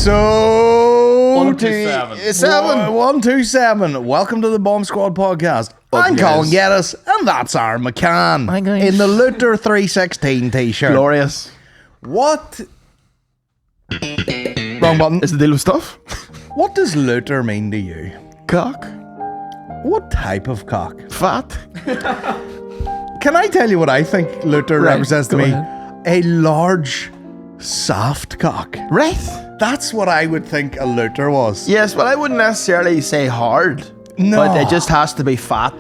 Episode 127. 127. Welcome to the Bomb Squad podcast. I'm Colin Geddis, and that's our McCann Hi, guys. in the Luter 316 t-shirt. Glorious. What? Wrong button. Is the deal with stuff? What does Luter mean to you? Cock. What type of cock? Fat. Can I tell you what I think Luter Right, represents to go me? ahead. A large, soft cock. Right. That's what I would think a Luter was. Yes, well, I wouldn't necessarily say hard. No. But it just has to be fat.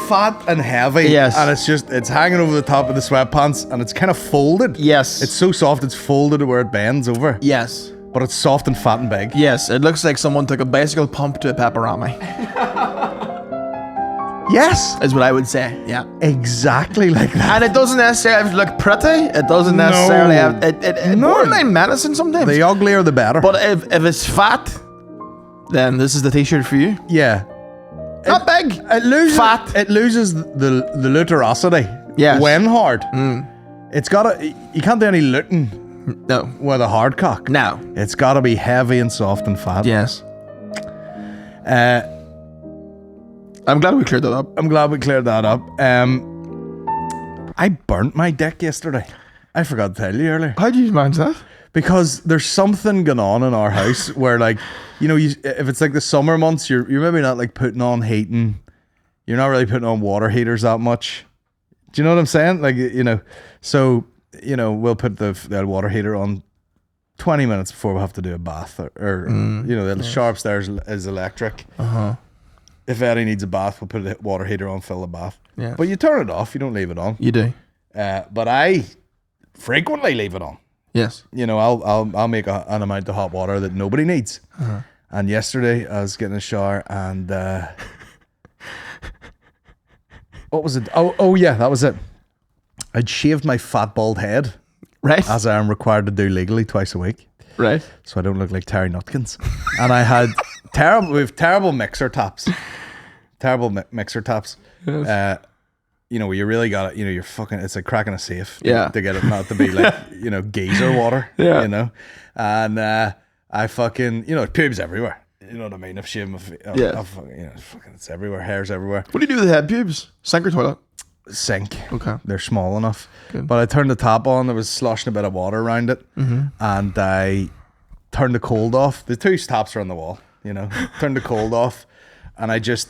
Fat and heavy. Yes. And it's hanging over the top of the sweatpants and it's kind of folded. Yes. It's so soft it's folded to where it bends over. Yes. But it's soft and fat and big. Yes, it looks like someone took a bicycle pump to a pepperami, Yes. is what I would say. Yeah. Exactly like that. And it doesn't necessarily have to look pretty. It doesn't necessarily have... It No. borderline medicine sometimes. The uglier the better. But if it's fat, then this is the t-shirt for you. yeah. Not big. It loses Fat. It loses the luterosity. Yes. When hard. It's gotta you can't do any looting No. with a hard cock. No. It's gotta be heavy and soft and fat. Yes. I'm I'm glad we cleared that up. glad we cleared that up. I burnt my dick yesterday. I forgot to tell you earlier. How do you manage that? Because there's something going on in our house where, like, you know, if it's like the summer months, you're maybe not like putting on heating. You're not really putting on water heaters that much. Do you know what I'm saying? Like, you know, so, you know, we'll put the water heater on 20 minutes before we have to do a bath or you know, the shower upstairs is electric. If Eddie needs a bath, we'll put the water heater on, fill the bath. Yeah. But you turn it off, you don't leave it on. You do. But I frequently leave it on. Yes. You know, I'll make an amount of hot water that nobody needs. And yesterday I was getting a shower and what was it? Oh yeah, that was it. I'd shaved my fat bald head, Right. as I am required to do legally twice a week, Right. so I don't look like Terry Nutkins. And I had terrible mixer taps. Mixer taps. Yes. You know, where you really got it, you know, you're fucking, it's like cracking a safe Yeah. to get it not to be like, you know, geyser water, Yeah. you know? And I fucking, you know, pubes everywhere. You know what I mean? I've shaved my face. Yeah. You know, fucking, it's everywhere, hairs everywhere. What do you do with the head pubes? Sink or toilet? Sink. Okay. They're small enough. Good. But I turned the tap on, there was sloshing a bit of water around it. And I turned the cold off. The two taps are on the wall, you know? Turned the cold off. And I just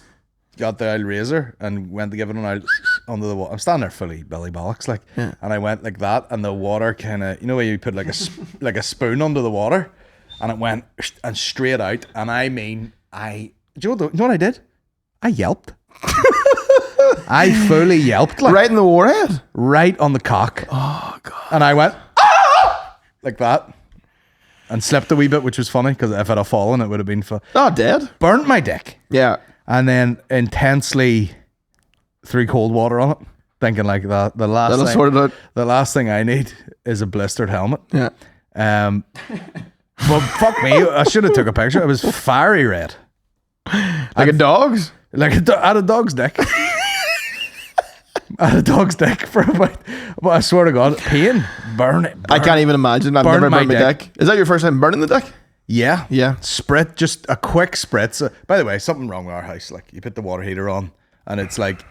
got the old razor and went to give it an out under the wall. I'm standing there fully belly bollocks, like, Yeah. and I went like that, and the water kind of, you know, where you put like like a spoon under the water, and it went and straight out. And I mean, do you know what I did? I yelped. I fully yelped, like, Right in the warhead? right on the cock. Oh, God. And I went, ah! Like that, and slipped a wee bit, which was funny because if I'd have fallen, it would have been Oh, dead? burnt my dick. Yeah. And then intensely threw cold water on it, thinking like that. That'll sort it out. The last thing I need is a blistered helmet. Yeah. But fuck me, I should have took a picture. It was fiery red, Like a dog's? like I had a dog's dick. I had a dog's dick for about. But I swear to God, pain, burn. I can't even imagine. I've Burn never my burned my dick. dick. Is that your first time burning the dick? Yeah. Yeah. Sprit, just a quick spritz. By the way, something wrong with our house. Like, you put the water heater on and it's like,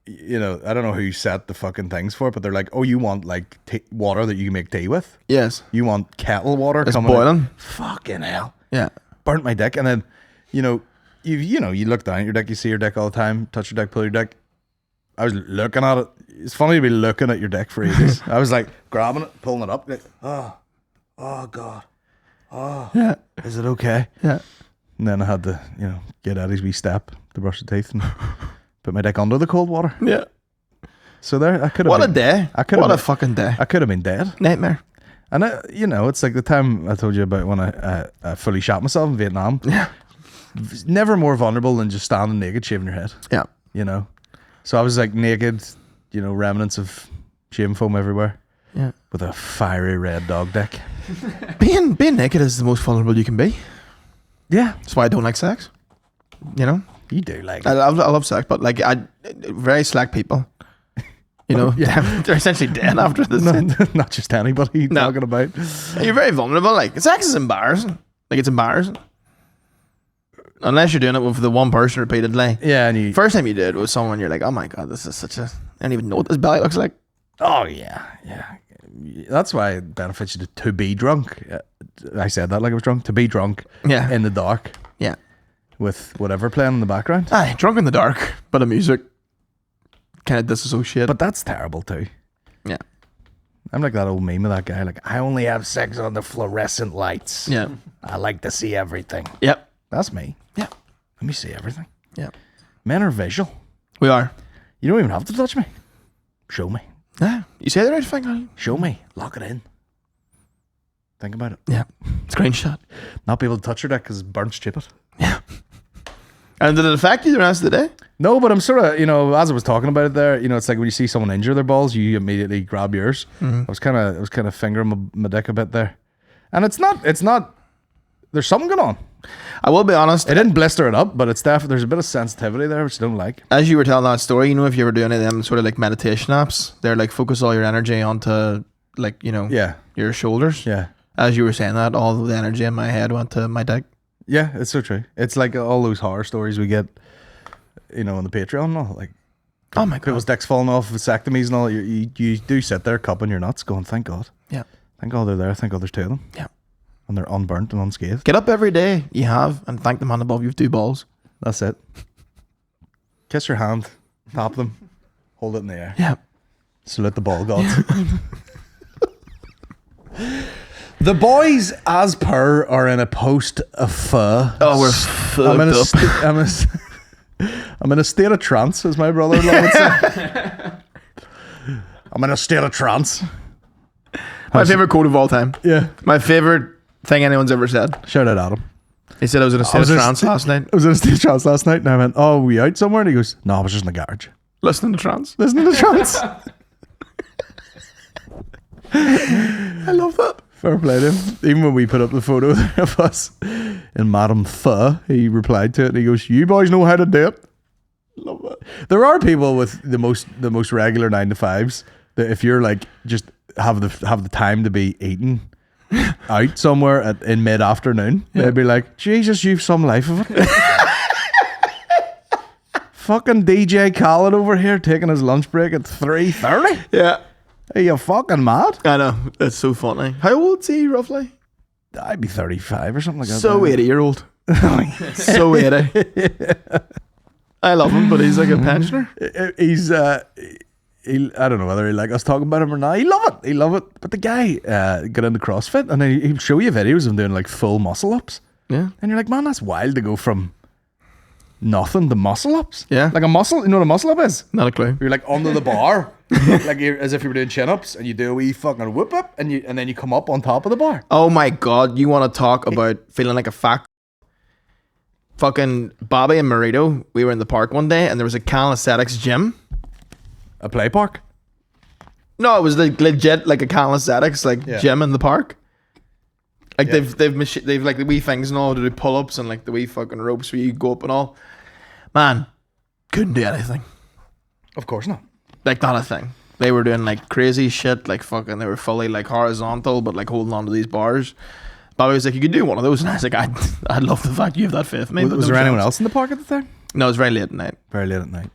you know, I don't know who set the fucking things for it, but they're like, oh, you want like water that you can make tea with? Yes. You want kettle water It's coming boiling. out? Fucking hell. Yeah. Burnt my dick. And then, you know, you look down at your dick, you see your dick all the time, touch your dick, pull your dick. I was looking at it. It's funny to be looking at your dick for ages. I was like grabbing it, pulling it up. Like, oh God. Oh, Yeah. is it okay? Yeah. And then I had to, you know, get Eddie's wee step to brush the teeth and put my dick under the cold water. Yeah. So there, I could have. What a been, day. What a fucking day. I could have been dead. Nightmare. And you know, it's like the time I told you about when I fully shot myself in Vietnam. Yeah. Never more vulnerable than just standing naked, shaving your head. Yeah. You know, so I was like naked, you know, remnants of shaving foam everywhere. Yeah. With a fiery red dog dick. Being naked is the most vulnerable you can be. Yeah, That's why I don't like sex. You know? you do like I it. love sex, but like very slack people. You know, they're essentially dead after this. Not just anybody No. talking about. You're very vulnerable. Like, sex is embarrassing. Yeah. It's embarrassing. Unless you're doing it with the one person repeatedly. Yeah, and you... First time you did it with someone, you're like, oh my God, this is such a... I don't even know what this belly looks like. Oh, yeah. That's why it benefits you to be drunk. I said that like I was drunk. To be drunk in the dark. Yeah. With whatever playing in the background. Aye, drunk in the dark, but of music. Kind of disassociate. But that's terrible too. Yeah. I'm like that old meme of that guy. Like, I only have sex on the fluorescent lights. Yeah. I like to see everything. Yep. That's me. Yeah. Let me see everything. Yeah. Men are visual. We are. You don't even have to touch me. Show me. Yeah. You say the right thing, Alan. Show me. Lock it in. Think about it. Yeah. Screenshot. Not be able to touch your dick because it's burnt stupid. Yeah. And did it affect you the rest of the day? No, but I'm sort of, as I was talking about it there, it's like when you see someone injure their balls, you immediately grab yours. I was kind of fingering my dick a bit there. And it's not, there's something going on. I will be honest. It didn't blister it up, but it's definitely, there's a bit of sensitivity there, which I don't like. As you were telling that story, if you were doing any of them sort of like meditation apps, they're like focus all your energy onto like, your shoulders. Yeah. As you were saying that, all the energy in my head went to my dick. Yeah, it's so true. It's like all those horror stories we get, on the Patreon and all. Like, oh my God, people's dicks falling off, vasectomies and all. You do sit there cupping your nuts going, thank God. Yeah. Thank God they're there. Thank God there's two of them. Yeah. And they're unburnt and unscathed. Get up every day you have and thank the man above you have 2 balls. That's it. Kiss your hand, tap them, hold it in the air. Yeah. Salute the ball gods. The boys, as per, are in a post of pho. Oh, we're fucked up. I'm in a state of trance, as my brother-in-law would say. I'm in a state of trance. My favorite quote of all time. Yeah. My favorite thing anyone's ever said. Shout out Adam. He said I was in a state of trance last night. I was in a state of trance last night, and I went, "Oh, we out somewhere?" And he goes, "No, I was just in the garage, listening to trance." I love that. Fair play to him. Even when we put up the photo of us in Madame Pho, he replied to it and he goes, "You boys know how to do it." Love that. There are people with the most regular 9 to 5s that if you're like just have the time to be eating out somewhere in mid afternoon, they'd be like, "Jesus, you've some life of it." Fucking DJ Khaled over here taking his lunch break at 3:30. Yeah. Are you fucking mad? I know. It's so funny. How old is he roughly? I'd be 35 or something like that. So 80-year-old. So 80. I love him, but he's like a pensioner. He's I don't know whether he like us talking about him or not. He love it. But the guy got into CrossFit and then he'll show you videos of him doing like full muscle ups. Yeah. And you're like, man, that's wild to go from nothing to muscle ups. Yeah. Like a muscle, you know what a muscle up is? Not a clue. You're like under the bar, like as if you were doing chin ups, and you do a wee fucking whoop up, and then you come up on top of the bar. Oh my God, you want to talk about feeling like a fat? Fucking Bobby and Marito, we were in the park one day, and there was a calisthenics gym. A play park? No, it was like legit like a calisthenics gym in the park. Like they've like the wee things and all to do pull ups and like the wee fucking ropes where you go up and all. Man, couldn't do anything. Of course not. Like not a thing. They were doing like crazy shit, like fucking. They were fully like horizontal, but like holding on to these bars. Bobby was like, "You could do one of those," and I was like, "I'd love the fact you have that faith in me." Was there anyone else in the park at the time? No, it was very late at night. Very late at night.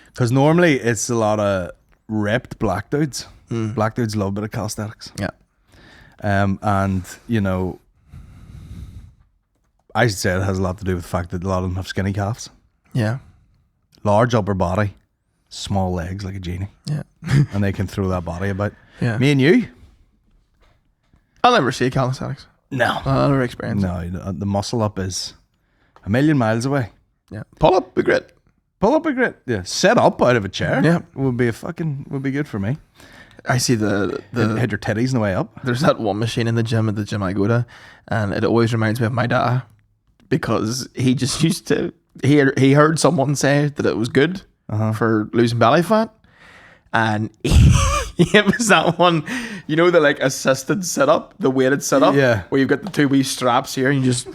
Because normally it's a lot of ripped black dudes. Black dudes love a bit of calisthenics. Yeah. And I should say it has a lot to do with the fact that a lot of them have skinny calves. Yeah. Large upper body, small legs like a genie. Yeah. And they can throw that body about. Yeah. Me and you? I'll never see calisthenics. No. I'll never experience it. No, the muscle up is a million miles away. Yeah. Pull up, be great. Pull up, be great. Yeah. Set up out of a chair. Yeah. Would be good for me. I see the hit your titties on the way up. There's that one machine in the gym at the gym I go to, and it always reminds me of my dad because he just used to he heard someone say that it was good for losing belly fat, and it was that one, the like assisted sit up, the weighted sit up, where you've got the 2 wee straps here, and you just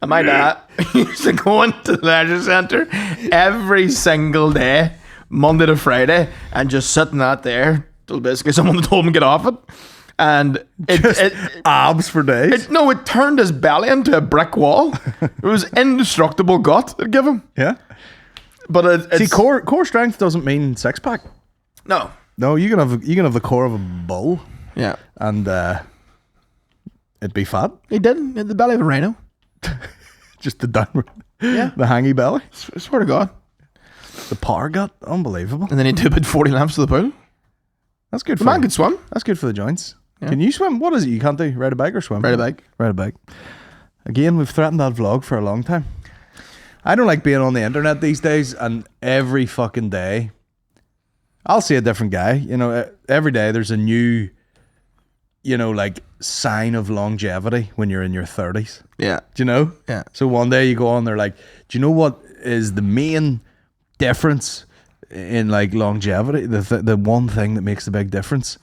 And my dad used to go into the leisure centre every single day, Monday to Friday, and just sitting out there till basically someone told him to get off it. And it abs for days. it turned his belly into a brick wall. It was indestructible gut it gave him. Yeah. But See, it's core strength doesn't mean six pack. no. No, you can have the core of a bull, Yeah. and it'd be fat. He did. He had the belly of a rhino. Just the downward, Yeah. the hangy belly, I swear to God. the power gut, unbelievable. And then he did about 40 laps to the pool. That's good The for man could swim. That's good for the joints. Yeah. Can you swim? What is it you can't do? Ride a bike or swim? Ride a bike. Ride a bike. Again, we've threatened that vlog for a long time. I don't like being on the internet these days, and every fucking day I'll see a different guy. You know, every day there's a new, you know, like sign of longevity when you're in your 30s. Yeah. Do you know? Yeah. So one day you go on, they're like, do you know what is the main difference in like longevity? The one thing that makes the big difference?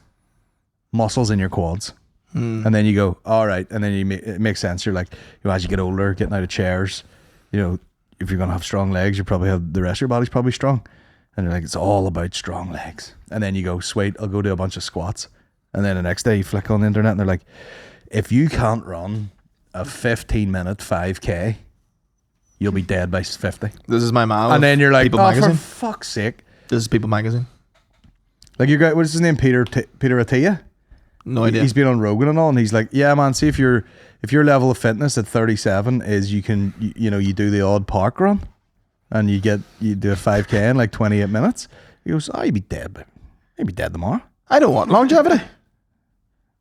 Muscles in your quads. And then you go, all right. And then it makes sense. You're like, you know, as you get older, getting out of chairs, you know, if you're going to have strong legs, you probably have the rest of your body's probably strong. And they're like, it's all about strong legs. And then you go, sweet, I'll go do a bunch of squats. And then the next day you flick on the internet and they're like, if you can't run a 15-minute 5K, you'll be dead by 50. This is my mom. And then you're like, People oh, magazine. for fuck's sake. This is People magazine. Like your guy, what's his name? Peter Attia? No idea. He's been on Rogan and all, and he's like, yeah, man, see if your level of fitness at 37 is you do the odd park run and you do a 5K in like 28 minutes. He goes, oh, you'd be dead tomorrow. I don't want longevity.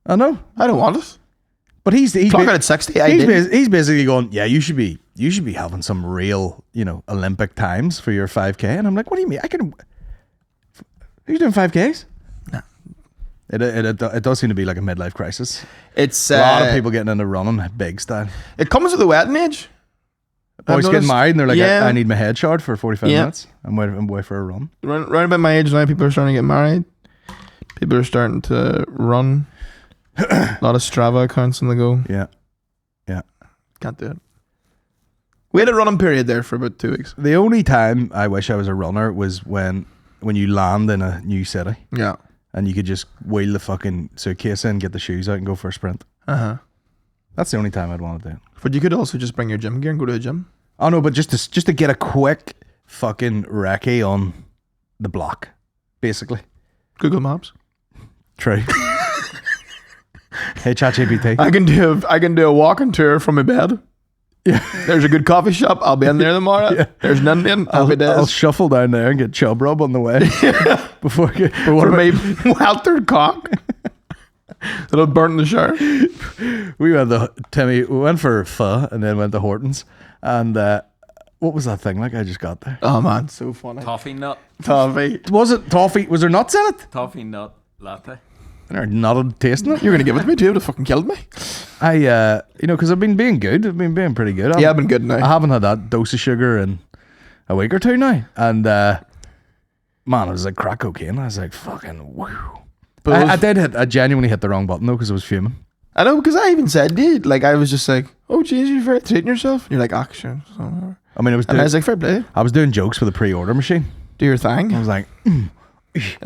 I know. I don't want it. But he's Clock out at 60. he's basically going, yeah, you should be having some real, you know, Olympic times for your 5K. And I'm like, what do you mean? Are you doing 5Ks? No. It does seem to be like a midlife crisis. It's A lot of people getting into running big style. It comes with the wedding age. Boys getting married and they're like, Yeah. I need my head showered for 45 Yeah. minutes. I'm waiting for a run. Right about my age now, people are starting to get married. People are starting to run. A lot of Strava accounts on the go. Yeah. Can't do it. We had a running period there for about 2 weeks. The only time I wish I was a runner was when you land in a new city Yeah. and you could just wheel the fucking suitcase in, get the shoes out and go for a sprint. Uh-huh. That's the only time I'd want to do it. But you could also just bring your gym gear and go to the gym. Oh no, but just to get a quick fucking recce on the block, basically. Google Maps. True. Hey, ChatGPT. I can do a walking tour from my bed. Yeah. There's a good coffee shop. I'll be in there tomorrow. Yeah. There's an Indian. Happy days. I'll shuffle down there and get chub rub on the way before For me, weltered cock. That'll burn in the shower. we went for pho and then went to Hortons and what was that thing like I just got there? Oh man, so funny. Toffee nut. Toffee. Was it toffee? Was there nuts in it? Toffee nut latte. They're not tasting it. You're gonna give it to me too? It would have fucking killed me. I because I've been being good. I've been being pretty good. Yeah, I've been good I now. haven't had that dose of sugar in a week or two now. And man, it was like crack cocaine. I was like, fucking woo. I genuinely hit the wrong button though because I was fuming. I know, because I even said, dude, like I was just like, oh jeez, you're very treating yourself. And you're like, action. So, I mean, and I was like, fair play. I was doing jokes with a pre-order machine. Do your thing. I was like, I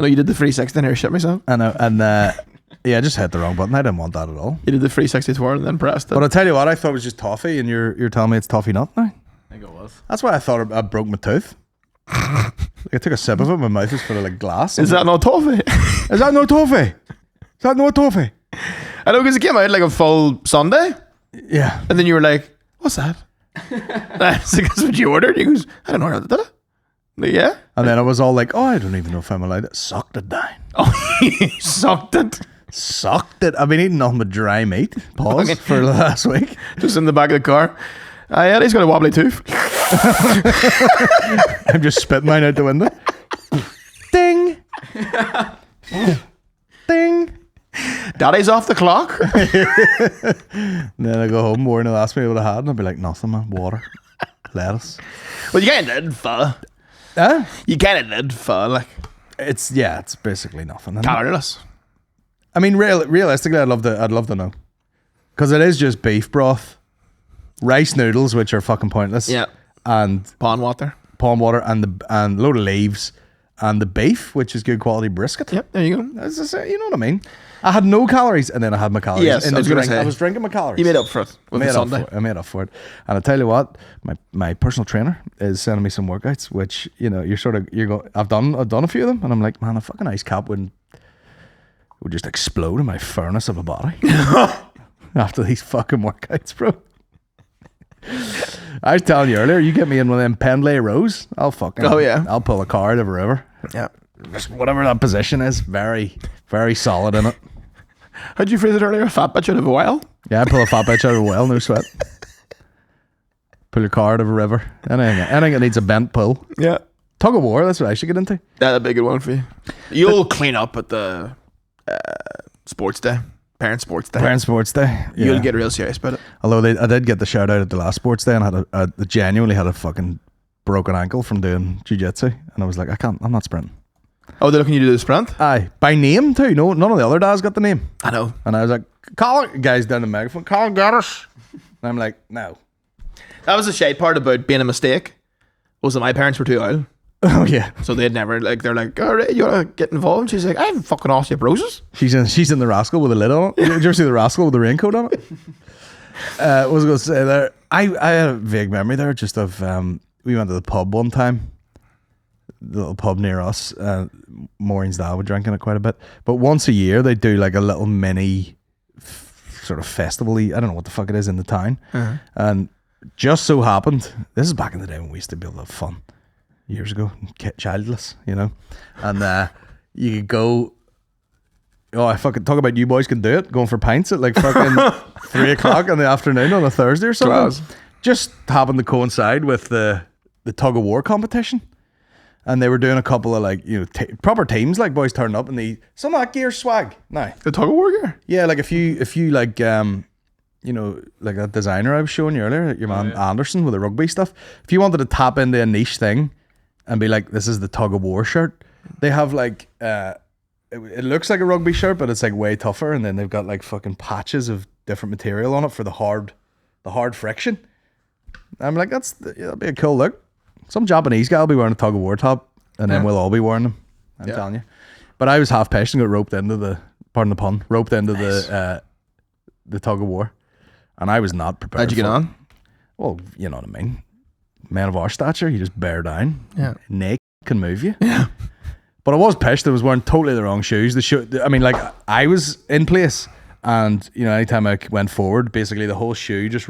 know you did the 360 and I shit myself. and yeah, I just hit the wrong button. I didn't want that at all. You did the 360 toward and then pressed it. But I tell you what, I thought it was just toffee, and you're telling me it's toffee nut now. I think it was. That's why I thought I broke my tooth. Like, I took a sip of it, my mouth was full of like glass. Is that not toffee? Is that no toffee? Is that no toffee? I know, because it came out like a full Sunday, Yeah. and then you were like, what's that? That's like, that's what you ordered. He goes, I don't order that, did I? Like, yeah. And then I was all like, oh, I don't even know if I'm allowed to. Sucked it down. Oh, you sucked it. Sucked it. I've been eating nothing but dry meat. Pause for the last week. Just in the back of the car. Yeah, he's got a wobbly tooth. I'm just spitting mine out the window. Ding. Ding. Daddy's off the clock. And then I go home, Warren will ask me what I had, and I'll be like, nothing, man. Water. Lettuce. Well, you kind of did pho. Huh? You kind of did pho, like It's basically nothing. isn't it? calories. I mean, realistically, I'd love to know, because it is just beef broth, rice noodles, which are fucking pointless. Yeah. And Pond water. palm water and a load of leaves and the beef, which is good quality brisket. Yep, there you go. That's just, you know what I mean? I had no calories, and then I had my calories. Yes, in I the was gonna drink. say. I was drinking my calories. You made up for it with the Sunday. I made up for it. And I tell you what, my personal trainer is sending me some workouts, which I've done a few of them, and I'm like, man, a fucking ice cap would just explode in my furnace of a body after these fucking workouts, bro. I was telling you earlier, you get me in one of them Pendlay rows, I'll pull a car out of a river. Yeah. Just whatever that position is, very, very solid in it. How'd you phrase it earlier? A fat bitch out of a well? Yeah, I pull a fat bitch out of a well, no sweat. Pull your car out of a river. Anything that needs a bent pull. Yeah. Tug of war, that's what I should get into. That'd be a good one for you. You'll clean up at the sports day. Parent sports day. Yeah. You'll get real serious about it. Although I did get the shout out at the last sports day, and I genuinely had a fucking broken ankle from doing jiu-jitsu, and I was like, I'm not sprinting. Oh, they're looking you to do the sprint? Aye. By name too. No, none of the other dads got the name. I know. And I was like, Colin, guys down the megaphone, Colin Geddis. And I'm like, no. That was the shade part about being a mistake, was that my parents were too old. Oh yeah. So they'd never, they're like, all right, you want to get involved? And she's like, I have fucking osteoporosis. She's in the Rascal with a lid on it. Did you ever see the Rascal with the raincoat on it? What was I going to say there? I had a vague memory there just of, we went to the pub one time. The little pub near us. Maureen's dad would drink in it quite a bit. But once a year, they do like a little mini sort of festival-y, I don't know what the fuck it is in the town. Uh-huh. And just so happened, this is back in the day when we used to be able to have fun. Years ago, childless, you know. And you could go, I fucking talk about you boys can do it, going for pints at like fucking 3 o'clock in the afternoon on a Thursday or something. Class. Just happened to coincide with the tug of war competition. And they were doing a couple of like, proper teams, like boys turning up and some of that gear swag now. The tug of war gear? Yeah, like if you like, like that designer I was showing you earlier, your man Anderson with the rugby stuff. If you wanted to tap into a niche thing and be like, this is the tug of war shirt, they have like, it looks like a rugby shirt, but it's like way tougher. And then they've got like fucking patches of different material on it for the hard friction. I'm like, that'd be a cool look. Some Japanese guy will be wearing a tug of war top, and then we'll all be wearing them. I'm telling you. But I was half patient and got roped into the tug of war, and I was not prepared. How'd you get on? Well, you know what I mean. Man of our stature, you just bear down. Yeah. Neck can move you. Yeah. But I was pissed. I was wearing totally the wrong shoes. I was in place, and anytime I went forward, basically the whole shoe just,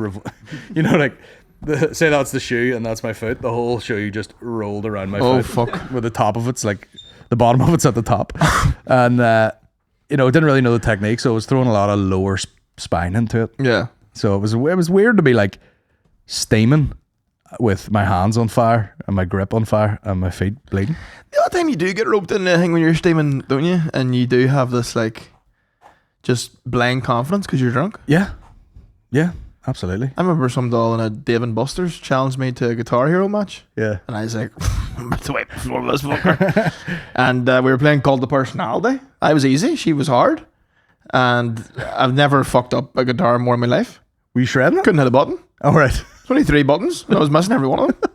say that's the shoe and that's my foot. The whole shoe just rolled around my foot. Oh fuck! With the top of it's like the bottom of it's at the top, and didn't really know the technique, so I was throwing a lot of lower spine into it. Yeah. So it was weird to be like steaming with my hands on fire and my grip on fire and my feet bleeding. The other time you do get roped in anything when you're steaming, don't you? And you do have this like just blind confidence because you're drunk. Yeah. Yeah. Absolutely. I remember some doll in a Dave and Buster's challenged me to a Guitar Hero match. Yeah. And I was like, I'm about to wipe the floor with this fucker. And we were playing called the Personality. I was easy. She was hard. And I've never fucked up a guitar more in my life. Were you shredding it? Couldn't hit a button. All right. There's only 3 buttons. And I was missing every one of them.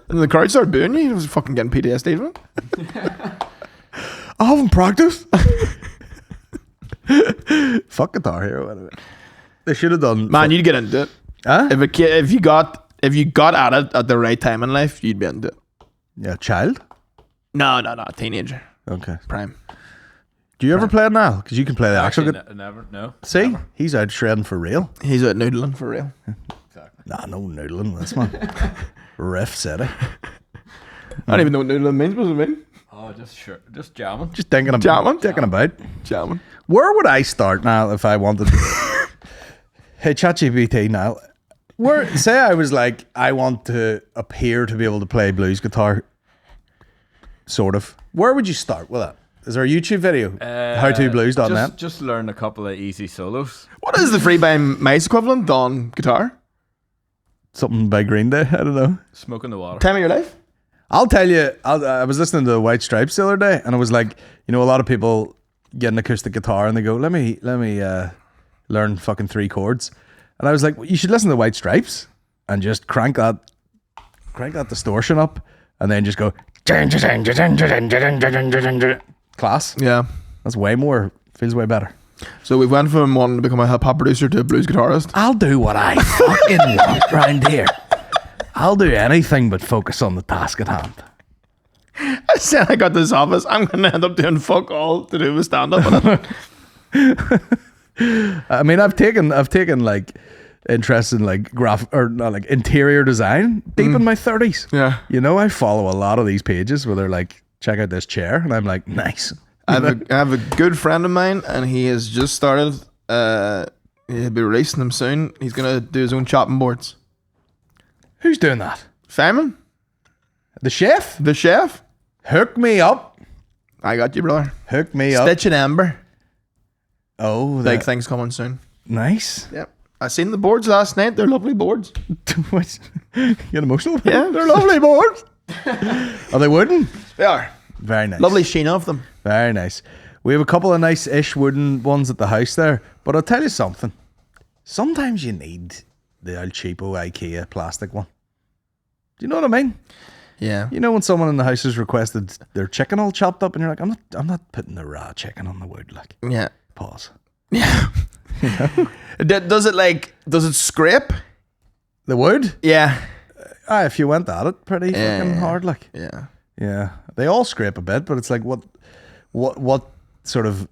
And the crowd started booing you. I was fucking getting PTSD from it. I haven't practiced. Fuck Guitar Hero, anyway. They should have done. Man, you'd get into it. Huh? If you got at it at the right time in life, you'd be into it. Yeah, child? No, teenager. Okay. Prime. Do you ever play it now? Because you can play the actual guitar. Never, no. See? Never. He's out shredding for real. He's out noodling for real. Exactly. Nah, no noodling this man. Riff City. I don't even know what noodling means. What does it mean? Oh, just jamming. Just thinking about. Jamming. Where would I start now if I wanted to? Hey, ChatGPT now. Say I was like, I want to appear to be able to play blues guitar, sort of. Where would you start with that? Is there a YouTube video? HowToBlues.net? Just learn a couple of easy solos. What is the free by mice equivalent on guitar? Something by Green Day? I don't know. Smoking the water. Time of your life? I'll tell you, I was listening to the White Stripes the other day, and I was like, a lot of people get an acoustic guitar and they go, let me learn fucking 3 chords. And I was like, well, you should listen to the White Stripes and just crank that distortion up and then just go class. Yeah. That's way more, feels way better. So we went from wanting to become a hip hop producer to a blues guitarist. I'll do what I fucking want round here. I'll do anything but focus on the task at hand. I said I got this office. I'm going to end up doing fuck all to do with stand up. I mean, I've taken like interest in like interior design deep in my 30s. Yeah. You know, I follow a lot of these pages where they're like, check out this chair, and I'm like, nice. I have a good friend of mine, and he has just started. He'll be releasing them soon. He's going to do his own chopping boards. Who's doing that? Simon, The chef? the chef. Hook me up. I got you, brother. Hook me up. Stitch and Ember. Oh, Big things coming soon. nice. Yep. I seen the boards last night. They're lovely boards. What? You get emotional? Yeah, they're lovely boards. Are they wooden? They are. Very nice. Lovely sheen off them. Very nice. We have a couple of nice-ish wooden ones at the house there, but I'll tell you something. Sometimes you need the old cheapo IKEA plastic one. Do you know what I mean? Yeah. You know when someone in the house has requested their chicken all chopped up, and you're like, I'm not putting the raw chicken on the wood. Like, Yeah. pause. Yeah. Does it scrape? The wood? Yeah. If you went at it pretty fucking hard, like. Yeah. Yeah, they all scrape a bit, but it's like what sort of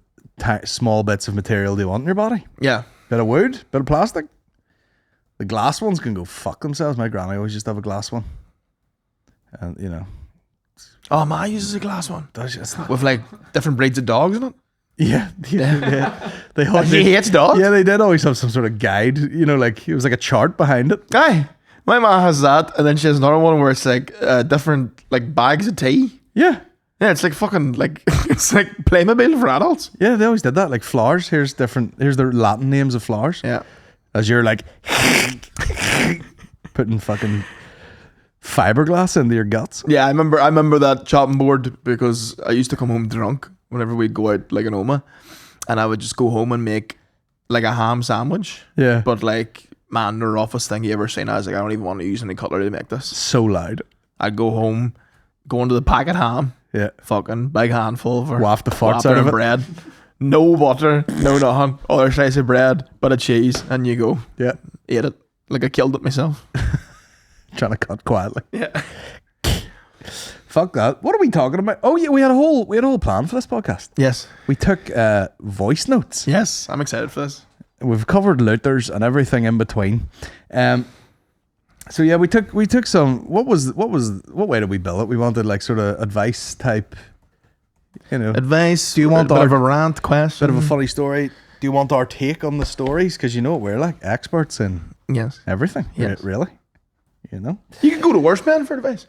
small bits of material do you want in your body? Yeah. Bit of wood, bit of plastic. The glass ones can go fuck themselves. My granny always used to have a glass one, and you know, Oh, Ma uses a glass one it's not, with like different breeds of dogs in it. yeah. They all, She hates dogs. yeah, they did always have some sort of guide. You know, like it was like a chart behind it. Aye. My ma has that, and then she has another one where it's like different like bags of tea. Yeah, Yeah, it's like fucking like it's like Playmobil for adults. yeah, they always did that. Like flowers. Here's the Latin names of flowers. Yeah. As you're like putting fucking fiberglass into your guts. Yeah, I remember that chopping board because I used to come home drunk whenever we'd go out like an Oma, and I would just go home and make like a ham sandwich. Yeah. But like, man, the roughest thing you ever seen. I was like, I don't even want to use any cutlery to make this. So loud. I'd go home, go into the packet ham, Yeah. fucking big handful for Waft the farts wrapping out of in it. bread. No butter, no nothing. Other slice of bread, bit of cheese, and you go. Yeah. Ate it. Like I killed it myself. Trying to cut quietly. Yeah. Fuck that. What are we talking about? Oh yeah, we had a whole plan for this podcast. Yes. We took voice notes. Yes. I'm excited for this. We've covered Luters and everything in between. So yeah, we took some. What way did we bill it? We wanted like sort of advice type. You know, Advice. Do you want a bit our- of a rant question? bit of a funny story. Do you want our take on the stories? Because you know what we're like, experts in Yes. everything. Yes. Really. You know. You could go to Worst Man for advice.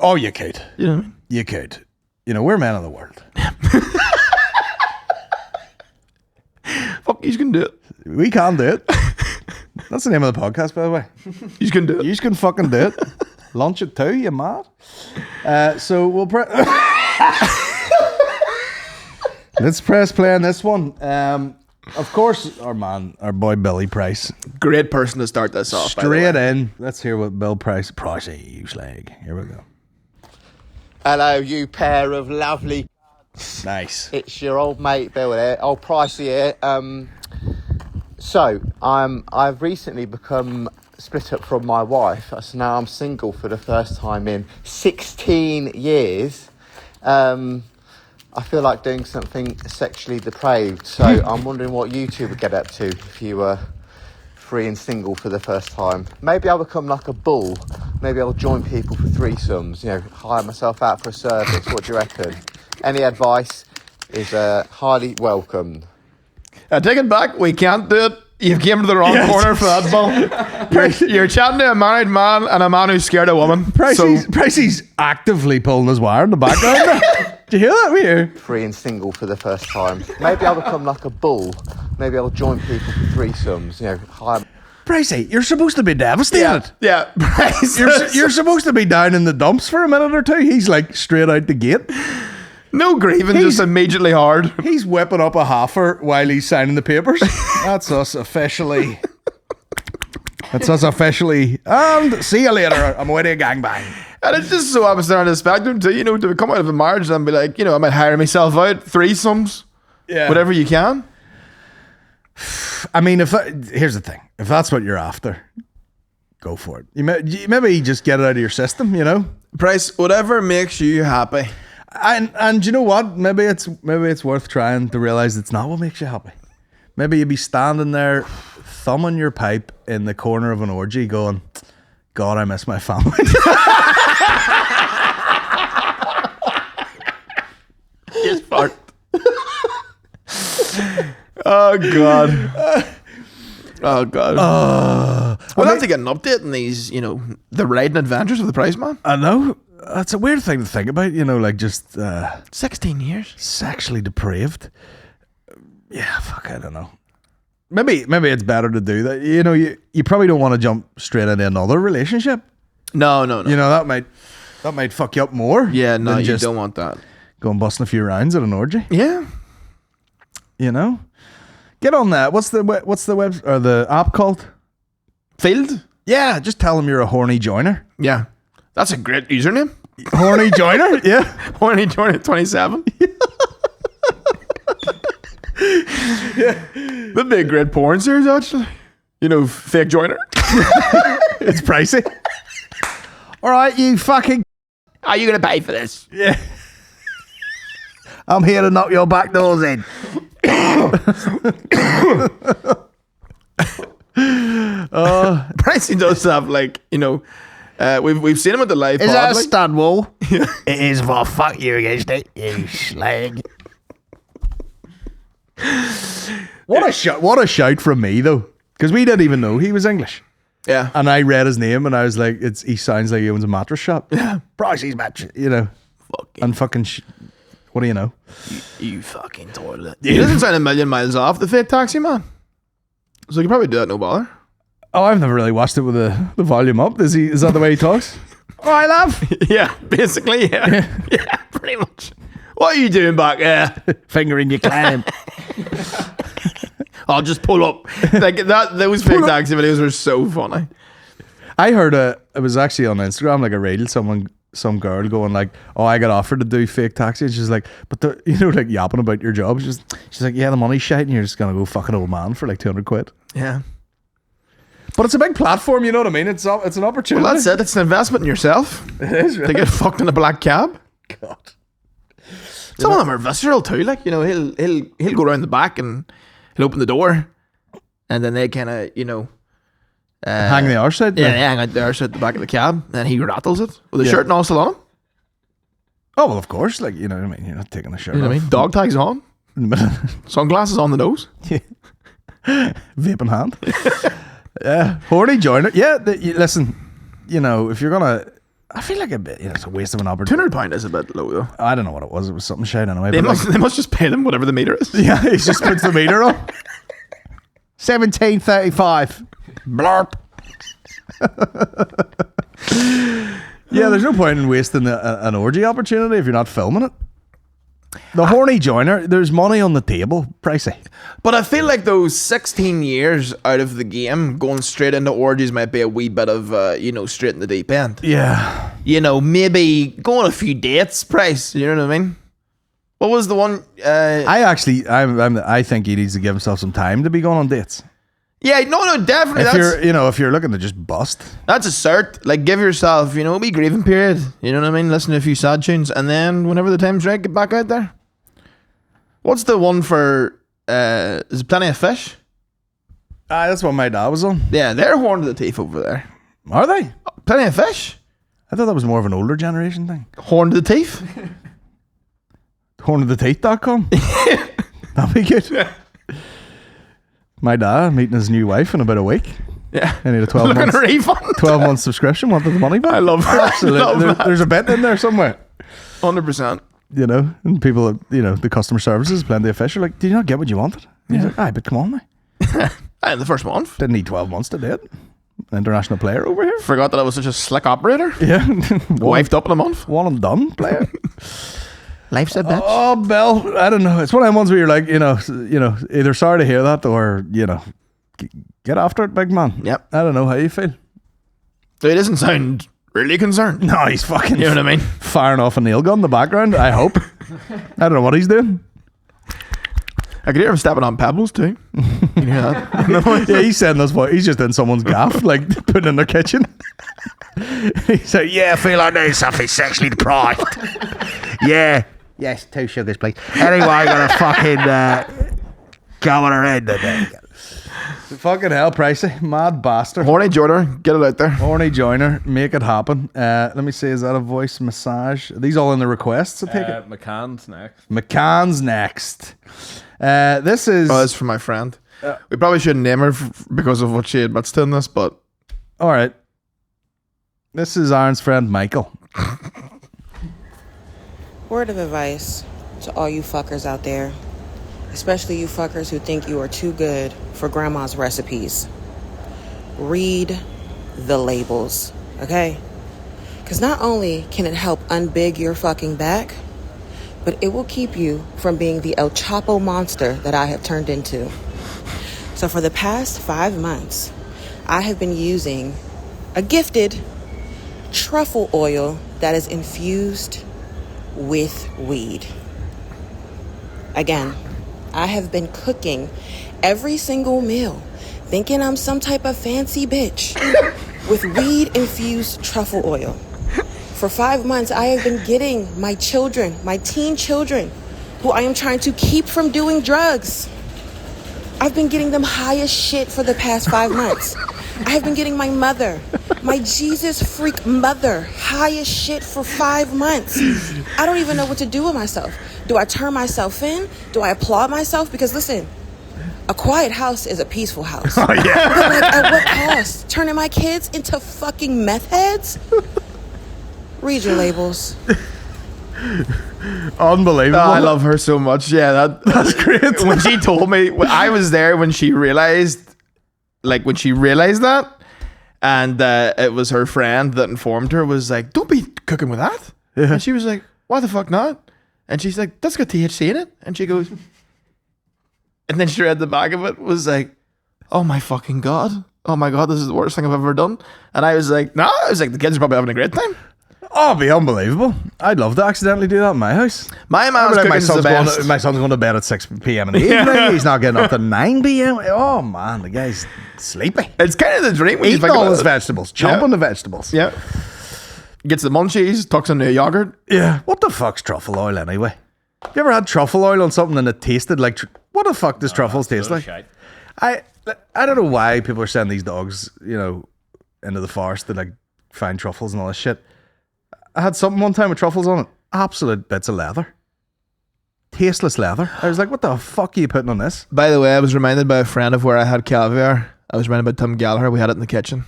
Oh, you could. You know what I mean? You could. You know, we're men of the world. Fuck, you can do it. We can do it. That's the name of the podcast, by the way. You can do it. You can fucking do it. Launch it too, you mad? So we'll let's press play on this one. Of course, our boy Billy Price. Great person to start this off. Straight in. Let's hear what Bill Price. Pricey, you slag. Here we go. Hello, you pair of lovely. Nice. It's your old mate Bill here, old Pricey here. So I've recently become split up from my wife, so now I'm single for the first time in 16 years. I feel like doing something sexually depraved, so I'm wondering what you two would get up to if you were free and single for the first time. Maybe I'll become like a bull. Maybe I'll join people for threesomes, you know, hire myself out for a service. What do you reckon? Any advice is highly welcomed. I take it back. We can't do it. You've came to the wrong corner for that, Bill. You're chatting to a married man and a man who's scared of women. Pricey's actively pulling his wire in the background. Did you hear that? We hear. Free and single for the first time. Maybe I'll become like a bull. Maybe I'll join people for threesomes, you know, hire... Pricey, you're supposed to be devastated. Yeah. You're supposed to be down in the dumps for a minute or two. He's like straight out the gate. No grieving, just immediately hard. He's whipping up a halfer while he's signing the papers. That's us officially. And see you later. I'm away to a gangbang. And it's just so opposite on the spectrum to, you know, to come out of a marriage and be like, you know, I might hire myself out, threesomes, Yeah. whatever you can. I mean, here's the thing. If that's what you're after, go for it. Maybe just get it out of your system, you know? Price, whatever makes you happy. And you know what? Maybe it's worth trying to realize it's not what makes you happy. Maybe you'd be standing there thumbing your pipe in the corner of an orgy going, God, I miss my family. Just fart. Oh God. Oh God. We'll have to get an update on these, you know, the riding adventures of the prize man. I know. That's a weird thing to think about, you know, like just 16 years. sexually depraved. Yeah, fuck, I don't know. Maybe it's better to do that. You know, you probably don't want to jump straight into another relationship. No. You know, that might fuck you up more. Yeah, no, than you just don't want that. go and busting a few rounds at an orgy. Yeah. You know, get on that. What's the web or the app called? Field? Yeah, just tell them you're a horny joiner. Yeah. That's a great username. Horny joiner? Yeah. Horny joiner 27. Yeah. That'd be a great porn series, actually. You know, fake joiner. It's pricey. All right, you fucking. Are you going to pay for this? Yeah. I'm here to knock your back doors in. Pricey does have, like, you know, we've seen him at the live Is pod, that a like- stud wall? It is for fuck you against it, you slag. What a shout from me though, because we didn't even know he was English, Yeah. and I read his name and I was like, he sounds like he owns a mattress shop. Yeah. Pricey's mattress, you know, Fucking and fucking. What do you know? you fucking toilet. He doesn't sound a million miles off the fake taxi man. So you can probably do that, no bother. Oh, I've never really watched it with the volume up. Is that the way he talks? All right, love. Yeah, basically, yeah. Yeah, pretty much. What are you doing back there? Fingering your clam. I'll just pull up. Like those fake taxi videos were so funny. I heard it was actually on Instagram, like a reel, some girl going like, oh, I got offered to do fake taxi, and she's like, but you know, like yapping about your job. She's like, yeah, the money's shite, and you're just gonna go fucking old man for like 200 quid. Yeah. But it's a big platform, you know what I mean? It's an opportunity. Well, that's it. It's an investment in yourself. It is, To right? get fucked in a black cab. God. Some of them are visceral too. Like, you know, he'll go around the back and he'll open the door, and then they kind of, you know, Hang the arse out. yeah, hang out the arse at the back of the cab, and he rattles it with the Yeah. shirt and all still on him. Oh well, of course. Like, you know what I mean? You're not taking the shirt You know what I off. mean? Dog tags on, sunglasses on the nose. Vape in hand. Yeah, horny joiner. Yeah, listen. You know, if you're gonna, I feel like a bit. You know, it's a waste of an opportunity. £200 is a bit low though. I don't know what it was. It was something shite anyway. They but like- must just pay them whatever the meter is. yeah, he just puts the meter on. 1735. Blarp. Yeah, there's no point in wasting an orgy opportunity if you're not filming it. The horny joiner, there's money on the table, pricey. But I feel like those 16 years out of the game, going straight into orgies might be a wee bit of, you know, straight in the deep end. Yeah. You know, maybe go on a few dates, Price. You know what I mean? What was the one? I think he needs to give himself some time to be going on dates. Yeah, no, definitely. If you're looking to just bust. That's a cert. Like, give yourself, you know, a wee grieving period. You know what I mean? Listen to a few sad tunes, and then whenever the time's right, get back out there. What's the one for? Is it Plenty of Fish? That's what my dad was on. Yeah, they're horn to the teeth over there. Are they? Plenty of Fish. I thought that was more of an older generation thing. Horn to the teeth. Hornoftheteeth.com. That'd be good. My dad meeting his new wife in about a week. Yeah. I need a 12 Looking month, at a refund. 12 month subscription. Wanted the money back. I love that. Absolutely. Love that. There's a bet in there somewhere. 100%. You know, and people, you know, the customer services, Plenty of Fish, are like, did you not get what you wanted? And he's like, aye, but come on now. And the first month. Didn't need 12 months to do it. International player over here. Forgot that I was such a slick operator. Yeah. Wifed up in a month. One and done player. Life's a bitch. Oh, Bell, I don't know. It's one of them ones where you're like, you know, either sorry to hear that or, you know, get after it, big man. Yep. I don't know how you feel. So he doesn't sound really concerned. No, he's fucking, You know what I mean? firing off a nail gun in the background, I hope. I don't know what he's doing. I could hear him stepping on pebbles too. You can hear that? Yeah, he's saying this. He's just in someone's gaff, like putting in their kitchen. He's like, yeah, I feel I need something sexually deprived. Yeah. Yes, 2 sugars, please. Anyway, I gotta fucking go on her head today. Fucking hell, Pricey. Mad bastard. Horny joiner, get it out there. Horny joiner, make it happen. Let me see, is that a voice massage? Are these all in the requests? I take it. McCann's next. McCann's next. This is... Oh, it's from my friend. We probably shouldn't name her because of what she admits to in this, but... All right. This is Aaron's friend, Michael. Word of advice to all you fuckers out there, especially you fuckers who think you are too good for grandma's recipes. Read the labels, okay? Because not only can it help unbig your fucking back, but it will keep you from being the El Chapo monster that I have turned into. So for the past 5 months, I have been using a gifted truffle oil that is infused with weed. Again, I have been cooking every single meal, thinking I'm some type of fancy bitch, with weed-infused truffle oil. For 5 months, I have been getting my children, my teen children, who I am trying to keep from doing drugs. I've been getting them high as shit for the past 5 months. I have been getting my mother, my Jesus freak mother, high as shit for 5 months. I don't even know what to do with myself. Do I turn myself in? Do I applaud myself? Because listen, a quiet house is a peaceful house. Oh, yeah. But like, at what cost? Turning my kids into fucking meth heads? Read your labels. Unbelievable. I love her so much. Yeah, that's great. When she told me, I was there when she realized that, and it was her friend that informed her, was like, don't be cooking with that. Yeah. And she was like, why the fuck not? And she's like, that's got THC in it. And she goes, and then she read the back of it, was like, oh my fucking God. Oh my God, this is the worst thing I've ever done. And I was like, no, I was like, the kids are probably having a great time. Oh, it'd be unbelievable. I'd love to accidentally do that in my house. My mom's like, cooking my son's going to bed at 6 p.m. in the evening. He's not getting up to 9 p.m. Oh, man, the guy's sleepy. It's kind of the dream when you eating think all about his it. vegetables, chomping the vegetables. Yeah. Gets the munchies, tucks into a yogurt. Yeah. What the fuck's truffle oil anyway? Have you ever had truffle oil on something and it tasted like... what the fuck does truffles taste like? Shite. I don't know why people are sending these dogs, into the forest to like find truffles and all this shit. I had something one time with truffles on it. Absolute bits of leather. Tasteless leather. I was like, what the fuck are you putting on this? By the way, I was reminded by a friend of where I had caviar. I was reminded by Tim Gallagher. We had it in the kitchen.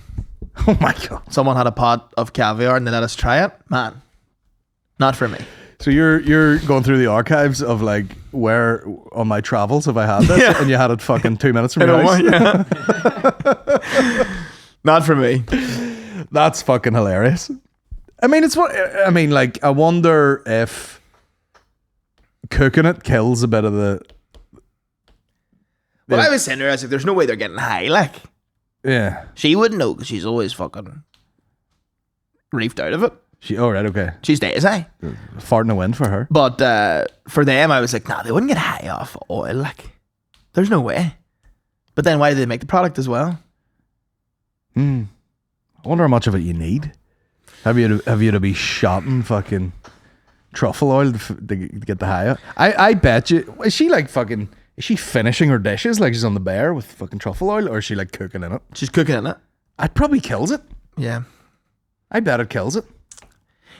Oh my God. Someone had a pot of caviar and they let us try it. Man, not for me. So you're going through the archives of like where on my travels have I had this, and you had it fucking 2 minutes from your house. Yeah. Not for me. That's fucking hilarious. I mean, I wonder if cooking it kills a bit of the. Well, I was saying to her, I was like, there's no way they're getting high. Like, yeah, she wouldn't know because she's always fucking reefed out of it. Okay. She stays high. Fart in the wind for her. But for them, I was like, nah, they wouldn't get high off oil. Like, there's no way. But then why do they make the product as well? I wonder how much of it you need. Have you to be shotting fucking truffle oil to get the high up? I bet you. Is she finishing her dishes like she's on the bear with fucking truffle oil, or is she like cooking in it? She's cooking in it. It probably kills it. Yeah. I bet it kills it.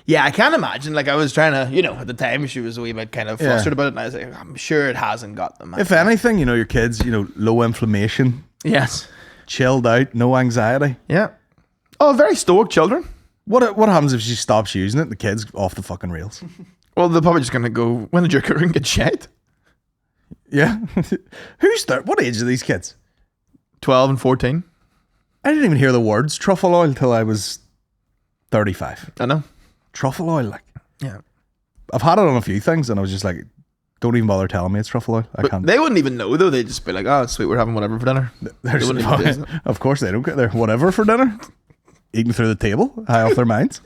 Yeah, I can't imagine. Like, I was trying to, at the time she was a wee bit kind of flustered about it, and I was like, I'm sure it hasn't got them. If anything, your kids, low inflammation. Yes. Chilled out, no anxiety. Yeah. Oh, very stoic children. What happens if she stops using it and the kid's off the fucking rails? Well, they're probably just going to go, when did your current get shite? Yeah. What age are these kids? 12 and 14. I didn't even hear the words truffle oil till I was 35. I know. Truffle oil, like. Yeah. I've had it on a few things and I was just like, don't even bother telling me it's truffle oil. I can't. They wouldn't even know though. They'd just be like, oh, it's sweet, we're having whatever for dinner. Of course they don't get their whatever for dinner. Eating through the table, high off their minds.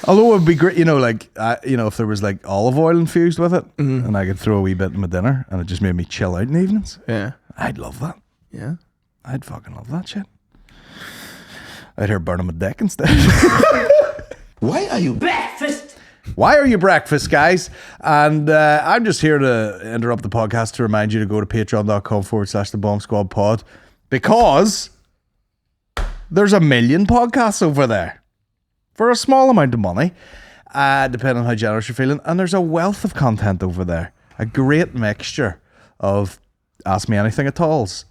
Although it would be great, like, if there was like olive oil infused with it, and I could throw a wee bit in my dinner, and it just made me chill out in the evenings. Yeah. I'd love that. Yeah. I'd fucking love that shit. I'd hear burning my dick instead. Why are you breakfast? Why are you breakfast, guys? And I'm just here to interrupt the podcast to remind you to go to patreon.com/the Bomb Squad pod, because there's 1 million podcasts over there for a small amount of money, depending on how generous you're feeling. And there's a wealth of content over there. A great mixture of Ask Me Anything at Alls.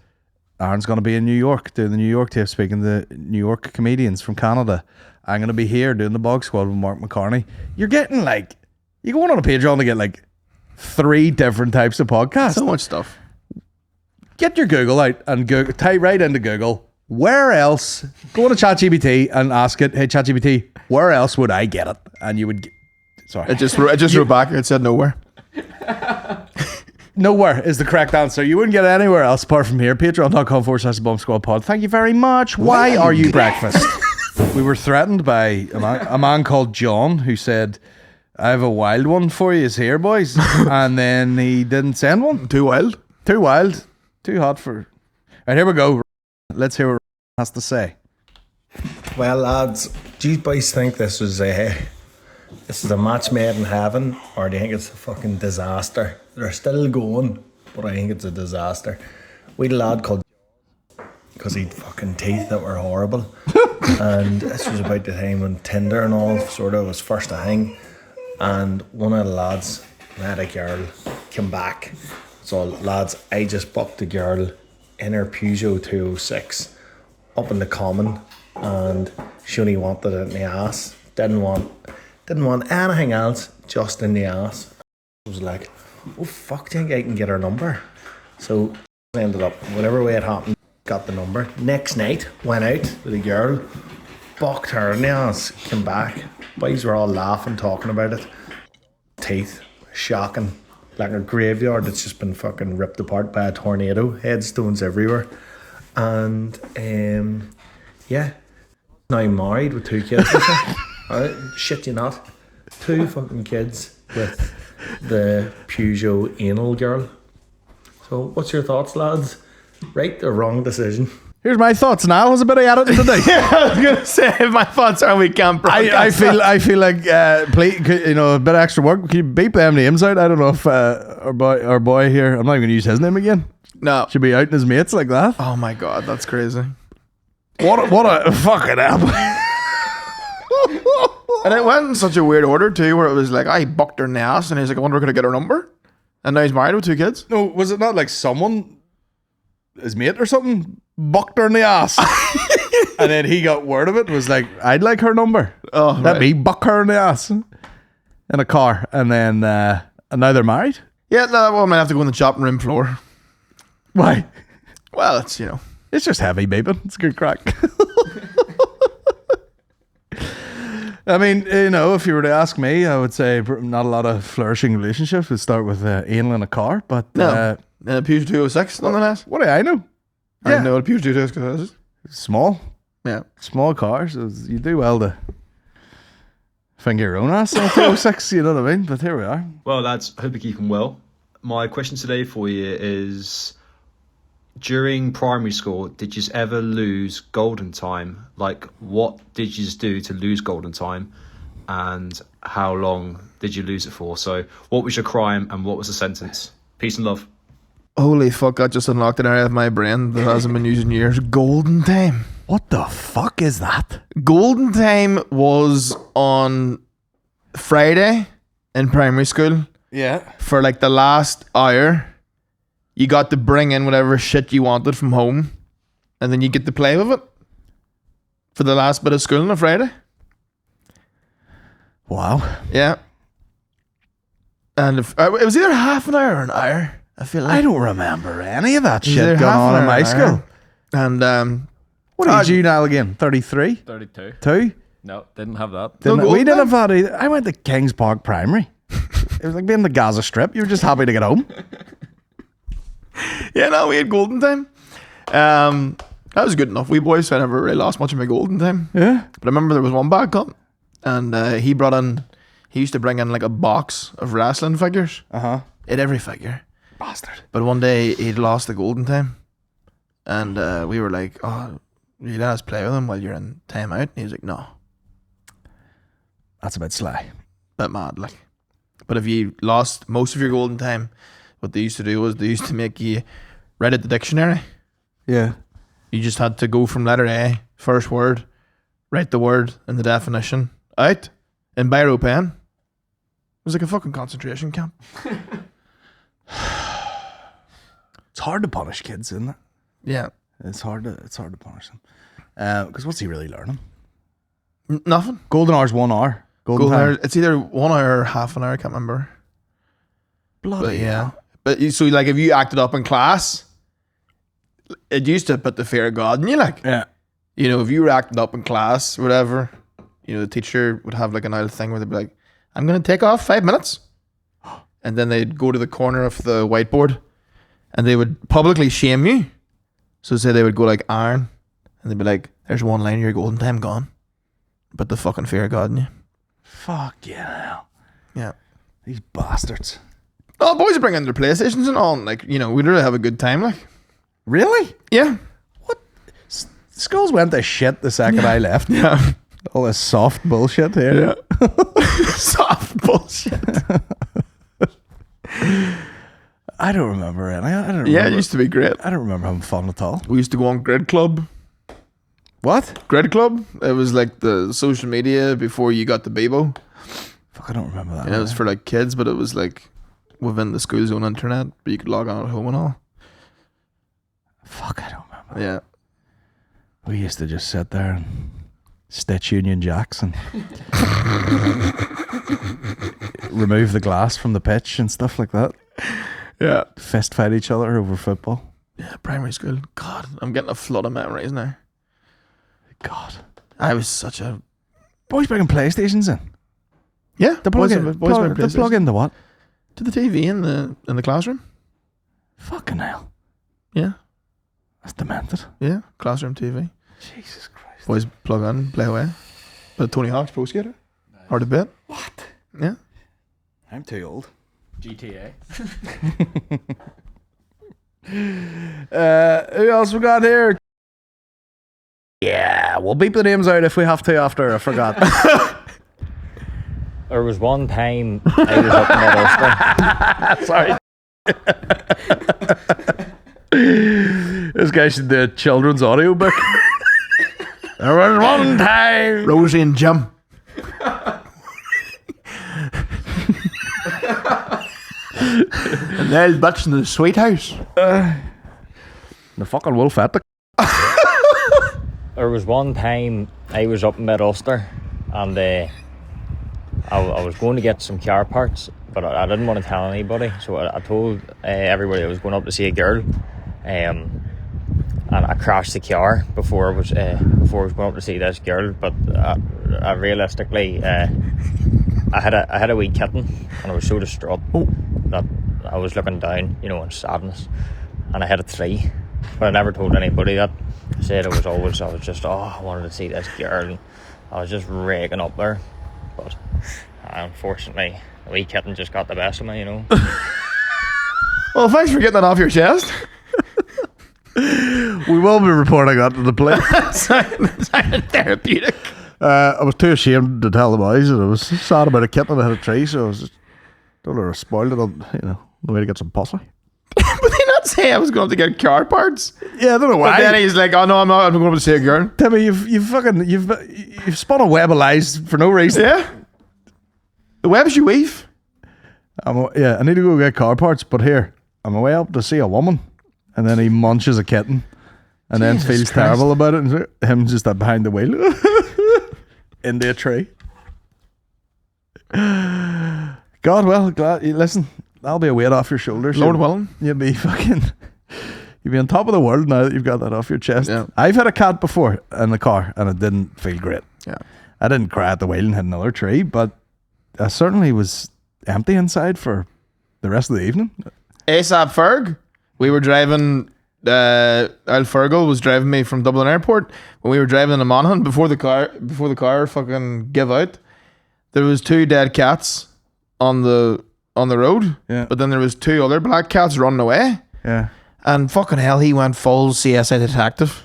Aaron's going to be in New York doing the New York tape, speaking to New York comedians from Canada. I'm going to be here doing the Bog Squad with Mark McCartney. You're getting you're going on a Patreon to get 3 different types of podcasts. So much stuff. Get your Google out and type right into Google, where else, go to ChatGPT and ask it, hey ChatGPT, where else would I get it? And you would get, sorry. It just wrote back, it said nowhere. Nowhere is the correct answer. You wouldn't get it anywhere else apart from here. Patreon.com/the Bomb Squad pod. Thank you very much. Why are you breakfast? We were threatened by a man called John who said, I have a wild one for you here, boys. And then he didn't send one. Too wild. Too wild. Too hot for... Right, here we go. Let's hear what has to say. Well, lads, do you boys think this is a match made in heaven, or do you think it's a fucking disaster? They're still going, but I think it's a disaster. We had a lad called because he'd fucking teeth that were horrible. And this was about the time when Tinder and all sort of was first a thing. And one of the lads met a girl, came back. So, lads, I just booked a girl in her Pujo 206 up in the common, and she only wanted it in the ass. Didn't want anything else, just in the ass. I was like, oh fuck, do you think I can get her number? So ended up, whatever way it happened, got the number. Next night, went out with a girl, bucked her in the ass, came back. Boys were all laughing, talking about it. Teeth, shocking. Like a graveyard that's just been fucking ripped apart by a tornado. Headstones everywhere. And yeah, now married with 2 kids. Shit you not. 2 fucking kids with the Pujo anal girl. So what's your thoughts, lads? Right or wrong decision? Here's my thoughts. Niall has a bit of editing today. I was gonna say my thoughts are we can't broadcast. I feel like please, a bit of extra work. Can you beep them names out? I don't know if our boy here, I'm not even gonna use his name again. No. Should be out in his mates like that. Oh my god, that's crazy. What a fucking hell. And it went in such a weird order too, where it was like I bucked her in the ass, and he's like, I wonder could I get her number? And now he's married with 2 kids. No, was it not like someone, his mate or something, bucked her in the ass? And then he got word of it and was like, I'd like her number. Oh, Let right. me buck her in the ass in a car. And then and now they're married? Yeah, no, well, I might have to go on the chopping room floor. Why? Well, it's It's just heavy beeping. It's a good crack. I mean, if you were to ask me, I would say not a lot of flourishing relationships would start with anal in a car, but no. Pujo 206 nonetheless. What do I know? I don't know what a Pujo 206 is. Small. Yeah. Small cars. So you do well to finger your own ass on 206, you know what I mean? But here we are. Well, lads, I hope you're keeping well. My question today for you is, during primary school, did you ever lose golden time? Like, what did you do to lose golden time? And how long did you lose it for? So, what was your crime and what was the sentence? Peace and love. Holy fuck, I just unlocked an area of my brain that hasn't been used in years. Golden time. What the fuck is that? Golden time was on Friday in primary school. Yeah. For like the last hour. You got to bring in whatever shit you wanted from home, and then you get to play with it for the last bit of school on a Friday. Wow. Yeah. And it was either half an hour or an hour, I feel like. I don't remember any of that It was shit either going half on an in hour my or an school. hour. And What did you now again? 33? 32. 2? No, didn't have that. We golden didn't time? have that either. I went to Kings Park Primary. It was like being the Gaza Strip. You were just happy to get home. yeah, no, we had golden time. That was good enough. We boys, I never really lost much of my golden time. Yeah. But I remember there was one bad cup. and he used to bring in like a box of wrestling figures. Uh-huh. At every figure. Bastard. But one day he'd lost the golden time, and we were like, "Oh, you let us play with him while you're in timeout?" And he was like, "No." That's a bit sly. Bit mad, like. But if you lost most of your golden time, what they used to do was they used to make you write out the dictionary. Yeah. You just had to go from letter A, first word, write the word and the definition out in biro pen. It was like a fucking concentration camp. It's hard to punish kids, isn't it? Yeah. It's hard to punish them. Because what's he really learning? Nothing. Golden hour's 1 hour. Golden time. Hour. It's either 1 hour or half an hour. I can't remember. Bloody But yeah. hell. But so like if you acted up in class, it used to put the fear of God in you. Like, Yeah. you know, if you were acting up in class or whatever, you know, the teacher would have like an old thing where they'd be like, "I'm going to take off 5 minutes." And then they'd go to the corner of the whiteboard and they would publicly shame you. So say they would go like iron and they'd be like, "There's one line of your golden time gone." But the fucking fear of God in you. Fuck yeah. Yeah. These bastards. Oh, boys are bringing their PlayStations and all. And like, you know, we'd really have a good time. Like, Really? yeah. Schools went to shit the second I left. Yeah. All this soft bullshit here. Soft bullshit. I don't remember any. I don't remember. Yeah, it used to be great. I don't remember having fun at all. We used to go on Grid Club. What? Grid Club? It was like the social media before you got the Bebo. Fuck, I don't remember that. And it was for like kids, but it was like within the school's own internet, but you could log on at home and all. Fuck, I don't remember. Yeah. We used to just sit there and stitch Union Jacks and remove the glass from the pitch and stuff like that. Yeah. Fist fight each other over football. Yeah, primary school. God, I'm getting a flood of memories now. God. I was such a... Boys bringing PlayStations in. Yeah, They plug, boys in, have plug, been they plug into what? to the TV in the classroom. Fucking hell. Yeah. That's demented. Yeah, classroom TV. Jesus Christ. Boys plug in, play away. But Tony Hawk's Pro Skater. Hard to bet. What? Yeah. I'm too old. GTA. Who else we got here? Yeah, we'll beep the names out if we have to after. I forgot. There was one time I was up in that Sorry. This guy should do a children's audiobook. There was one time. Rosie and Jim. And they're bitch in the sweet house. The fucking wolf at the... There was one time I was up in Mid Ulster and I was going to get some car parts, but I didn't want to tell anybody, so I told everybody I was going up to see a girl, and I crashed the car before I was going up to see this girl. But I realistically, I had a wee kitten, and I was so distraught that I was looking down, you know, in sadness, and I had a 3, but I never told anybody that. I said I was just, I wanted to see this girl, and I was just raking up there, but unfortunately, the wee kitten just got the best of me, you know. Well, thanks for getting that off your chest. We will be reporting that to the police. Sounded therapeutic. I was too ashamed to tell the boys, and I was sad about a kitten that had a tree, so I was just don't know, spoiled it on, you know, the way to get some pussy. But they not say I was going to get car parts. Yeah, I don't know why. But then he's like, "Oh no, I'm not. I'm going to see a girl." Timmy, you've spun a web of lies for no reason. Yeah. The webs you weave. I need to go get car parts, but here, I'm away up to see a woman. And then he munches a kitten. And then Jesus feels Christ. terrible about it. And him just behind the wheel. Into a tree. God, well, glad. Listen, that'll be a weight off your shoulders. Lord willing. You'll be on top of the world now that you've got that off your chest. Yeah. I've had a cat before in the car, and it didn't feel great. Yeah. I didn't cry at the wheel and hit another tree, but I certainly was empty inside for the rest of the evening. ASAP Ferg. We were driving. Al Fergal was driving me from Dublin Airport when we were driving in Monaghan before the car fucking give out. there was 2 dead cats on the road. Yeah. But then there was 2 other black cats running away. Yeah. And fucking hell, he went full CSI detective.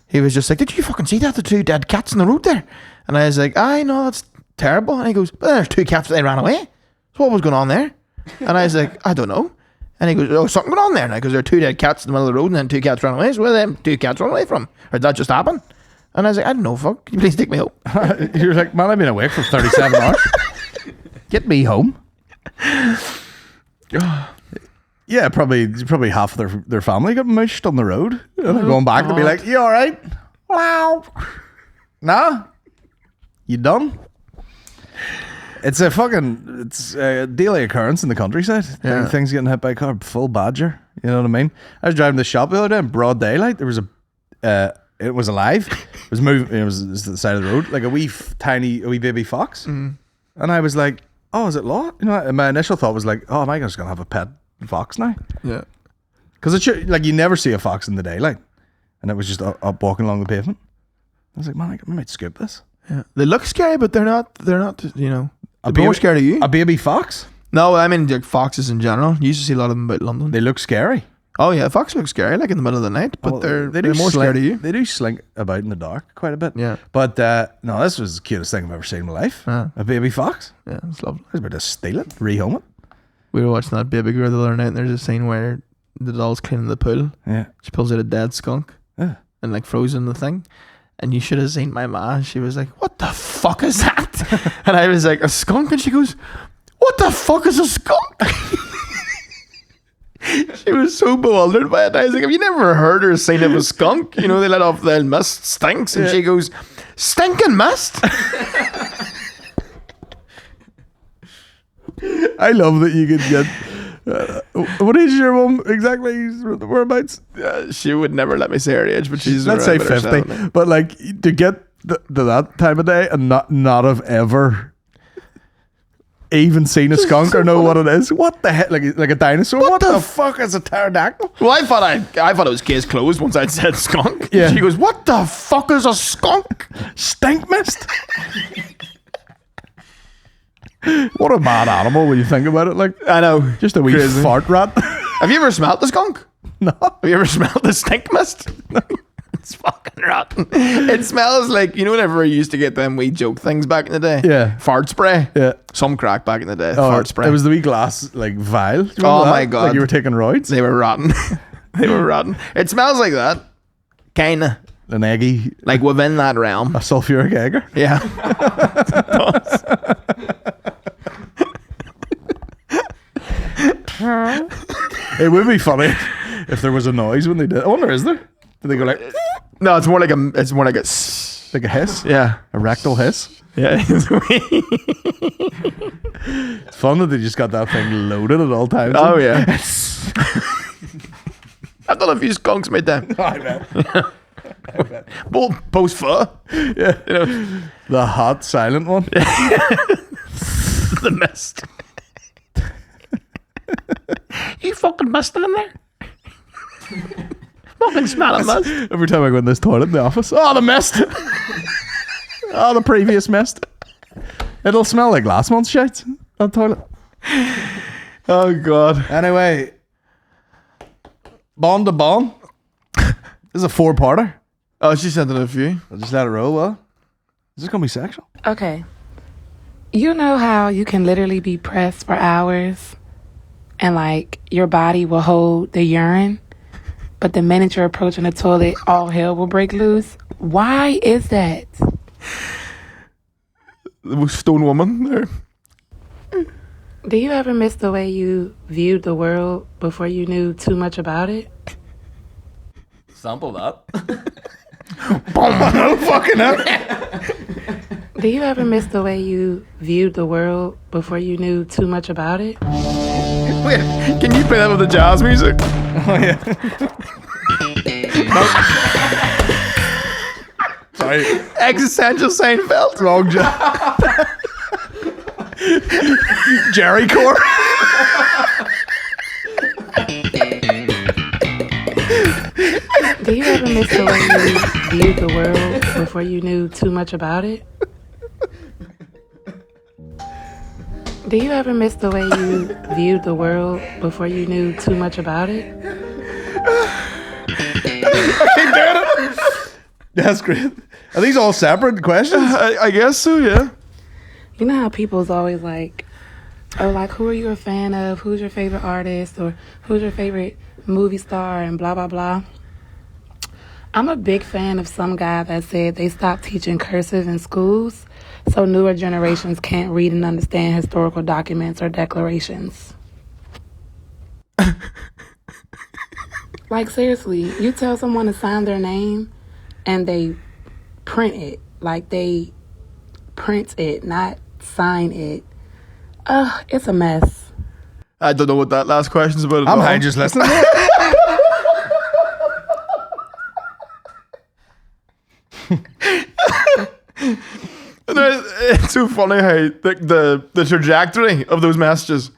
He was just like, did you fucking see that? The 2 dead cats on the road there? And I was like, I know, that's terrible. And he goes, but there's 2 cats, they ran away. So what was going on there? And I was like, I don't know. And he goes, oh, something going on there. And I goes, there are 2 dead cats in the middle of the road and then 2 cats ran away. So where did them 2 cats run away from? Or did that just happen? And I was like, I don't know, fuck. Can you please take me home? You're like, man, I've been awake for 37 hours. Get me home. Yeah, probably half of their family got mushed on the road. And they're going back to be like, you all right? Wow. Nah? You done? It's a daily occurrence in the countryside. Yeah. Things getting hit by a car, full badger. You know what I mean? I was driving to the shop the other day in broad daylight. There was it was alive. It was moving. It was to the side of the road, like a wee baby fox. And I was like, oh, is it law? You know, my initial thought was like, oh, am I just gonna have a pet fox now? Yeah. Because it should, like, you never see a fox in the daylight, and it was just up walking along the pavement. I was like, man, I might skip this. Yeah. They look scary, but they're not. You know, A they're more scared of you. A baby fox? No, I mean like foxes in general. You used to see a lot of them about London. They look scary. Oh yeah, foxes look scary, like in the middle of the night, but they're more scared of you. They do slink about in the dark quite a bit. Yeah. But no, this was the cutest thing I've ever seen in my life. A baby fox. Yeah, it's lovely. I was about to steal it, rehome it. We were watching that Baby Girl the other night, and there's a scene where the doll's cleaning the pool. Yeah. She pulls out a dead skunk and like frozen the thing. And you should have seen my ma. She was like, what the fuck is that? And I was like, a skunk? And she goes, what the fuck is a skunk? She was so bewildered by it. I was like, have you never heard or seen of a skunk? You know, they let off the mist, stinks. And she goes, stinking mist? I love that you could get. What age is your mum exactly? Whereabouts? She would never let me say her age, but she's let's say around about her 50. 70. But like to get to that time of day and not have ever even seen a skunk or know what it is. What the heck? Like a dinosaur? What the fuck is a pterodactyl? Well, I thought it was case closed once I'd said skunk. Yeah. She goes, what the fuck is a skunk? Stink mist? What a mad animal when you think about it. Like, I know. Just a wee Crazy. fart rat. Have you ever smelled the skunk? No. Have you ever smelled the stink mist? No. It's fucking rotten. It smells like, you know, whenever I used to get them wee joke things back in the day? Yeah. Fart spray? Yeah. Some crack back in the day. Oh, fart spray. It was the wee glass, like, vial. Do you remember Oh that? my God. Like you were taking roids. They were rotten. They were rotten. It smells like that. Kinda. An eggy, Like within that realm. a sulfuric egger. Yeah. It would be funny if there was a noise when they did. I wonder, is there? Do they go like No, it's more like a like a hiss? yeah. A rectal hiss? Yeah. It's fun that they just got that thing loaded at all times. Oh yeah. I've done a few skunks made them. I bet. Post fur. Yeah. You know. The hot, silent one. The mist. You fucking mist in there? Fucking smell it, mist. Every time I go in this toilet in the office, oh, the mist. Oh, the previous mist. It'll smell like last month's shit. That toilet. Oh god. Anyway, Bond to Bond. This is a 4-parter. Oh, she sent in a few. I'll just let it roll. Well, is this gonna be sexual? Okay. You know how you can literally be pressed for hours and like your body will hold the urine, but the minute you're approaching the toilet, all hell will break loose? Why is that? The stone woman there. Do you ever miss the way you viewed the world before you knew too much about it? Sample that. No fucking hell. Do you ever miss the way you viewed the world before you knew too much about it? Wait, can you play that with the jazz music? Oh yeah. Sorry. Existential Seinfeld. Wrong job. Jerry Core. Do you ever miss the way you viewed the world before you knew too much about it? Do you ever miss the way you viewed the world before you knew too much about it? That's great. Are these all separate questions? I guess so, yeah. You know how people's always like, oh, like, who are you a fan of? Who's your favorite artist? Or who's your favorite movie star? And blah, blah, blah. I'm a big fan of some guy that said they stopped teaching cursive in schools so newer generations can't read and understand historical documents or declarations. Like, seriously, you tell someone to sign their name and they print it. Like, they print it, not sign it. It's a mess. I don't know what that last question's about at I'm all. high just listening. It's so funny how the trajectory of those messages,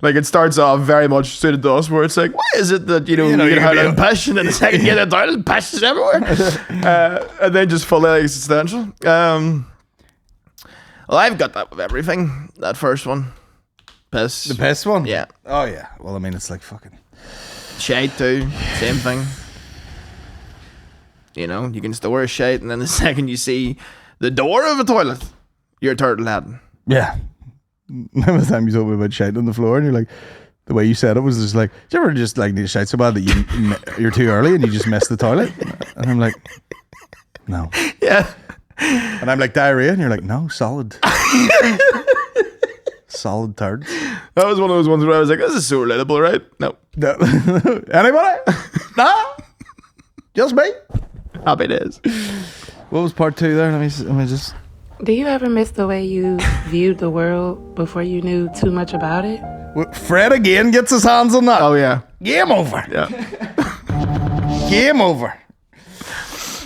like, it starts off very much suited to us, where it's like, why is it that you can have an passion and a second get a title, passions everywhere, and then just fully existential. Well, I've got that with everything. That first one, piss. The piss one? Yeah. Oh, yeah. Well, I mean, it's like fucking... Shite too, same thing. You know, you can store a shite, and then the second you see the door of a toilet, you're turtle heading. Yeah. Remember the time you told me about shite on the floor, and you're like, the way you said it was just like, do you ever just like need to shite so bad that you're too early and you just missed the toilet? And I'm like, no. Yeah. And I'm like, diarrhea, and you're like, no, solid. Solid turds. That was one of those ones where I was like, this is so relatable, right? No. Anybody? No? Just me? Happy days. What was part two there? Let me just... Do you ever miss the way you viewed the world before you knew too much about it? Fred again gets his hands on that. Oh, yeah. Game over. Yeah. Game over.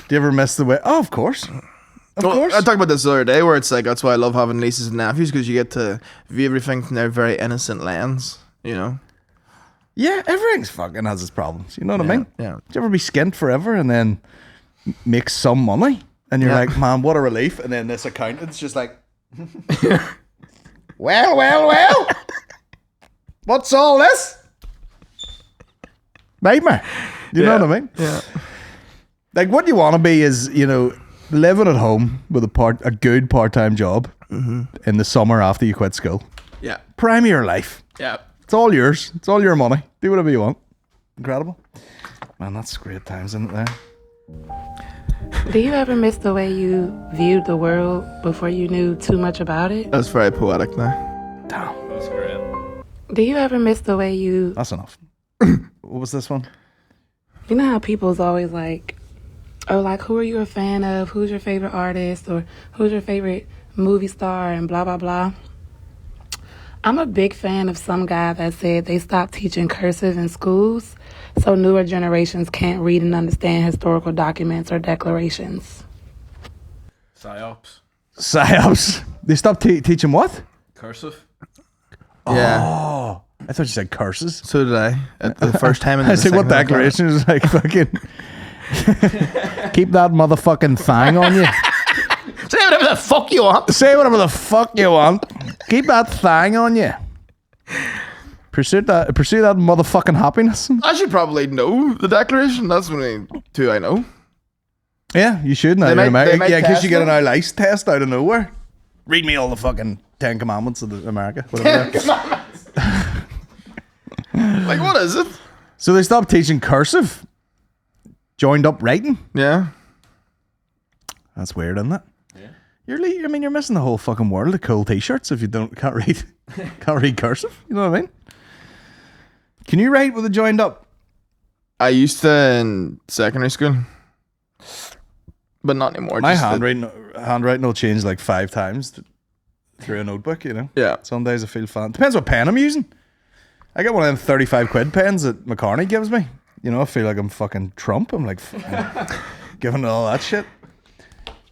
Do you ever miss the way... Oh, of course. Of course. I talked about this the other day, where it's like, that's why I love having nieces and nephews, because you get to view everything from their very innocent lens, you know? Yeah, everything's fucking has its problems. You know what I mean? Yeah. Do you ever be skint forever and then make some money? And you're like, man, what a relief. And then this accountant's just like, well. What's all this? Nightmare. You know what I mean? Yeah. Like, what you want to be is, you know, living at home with a good part-time job in the summer after you quit school. Yeah. Prime of your life. Yeah. It's all yours. It's all your money. Do whatever you want. Incredible. Man, that's great times, isn't it there? Do you ever miss the way you viewed the world before you knew too much about it? That's very poetic now. Damn. That's great. Do you ever miss the way you... That's enough. What was this one? You know how people's always like, oh, like, who are you a fan of? Who's your favorite artist? Or who's your favorite movie star? And blah, blah, blah. I'm a big fan of some guy that said they stopped teaching cursive in schools so newer generations can't read and understand historical documents or declarations. Psyops. Psyops. They stopped teaching what? Cursive. Yeah. Oh, I thought you said curses. So did I. At the first time. And I the said, what second time. declaration is like fucking... Keep that motherfucking thing on you. Say whatever the fuck you want. Say whatever the fuck you want. Keep that thing on you. Pursue that motherfucking happiness. I should probably know the declaration. That's only two I know. Yeah, you should know. They might Yeah, because you get an test ICE test out of nowhere. Read me all the fucking 10 Commandments of America. Whatever. Like, what is it? So they stopped teaching cursive. Joined up writing. Yeah. That's weird, isn't it? Yeah. You're missing the whole fucking world of cool t-shirts if you can't read cursive. You know what I mean? Can you write with a joined up? I used to in secondary school, but not anymore. My Just handwriting will change like 5 times through a notebook, you know? Yeah. Some days I feel fine. Depends what pen I'm using. I get one of them 35 quid pens that McCartney gives me. You know, I feel like I'm fucking Trump. I'm like giving all that shit.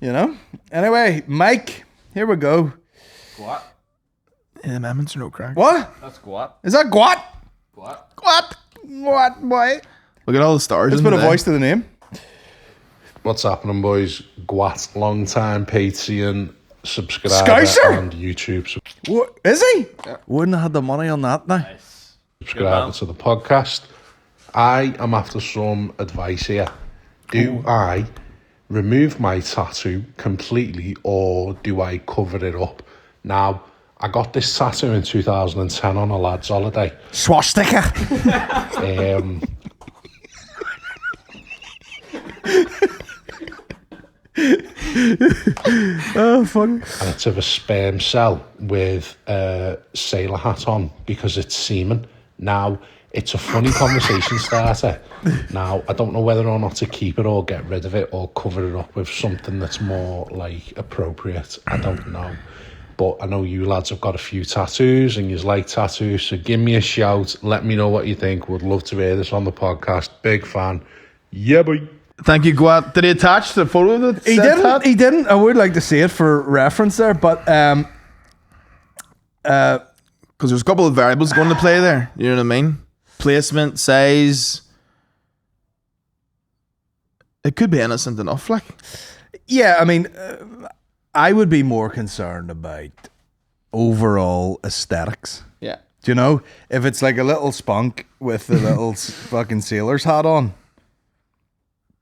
You know? Anyway, Mike, here we go. Squat. Yeah, the amendments are no crack. What? That's squat. Is that Gwat? Squat. What, boy? Look at all the stars. Let's in put a there. voice to the name. What's happening, boys? Gwat, long time Patreon, subscriber Skycer? on YouTube. What is he? Yeah. Wouldn't have had the money on that now. Subscriber to the podcast. I am after some advice here. Do I remove my tattoo completely or do I cover it up? Now, I got this tattoo in 2010 on a lad's holiday. Swastika. Oh, fuck. And it's of a sperm cell with a sailor hat on because it's semen. Now, it's a funny conversation starter. Now, I don't know whether or not to keep it or get rid of it or cover it up with something that's more, like, appropriate. I don't know. But I know you lads have got a few tattoos and you like tattoos, so give me a shout. Let me know what you think. Would love to hear this on the podcast. Big fan. Yeah, boy. Thank you, Gwat. Did he attach the photo of the He didn't. He didn't. I would like to see it for reference there, but because there's a couple of variables going to play there. You know what I mean? Placement, size. It could be innocent enough, like. Yeah, I mean, I would be more concerned about overall aesthetics. Yeah. Do you know? If it's like a little spunk with the little fucking sailor's hat on,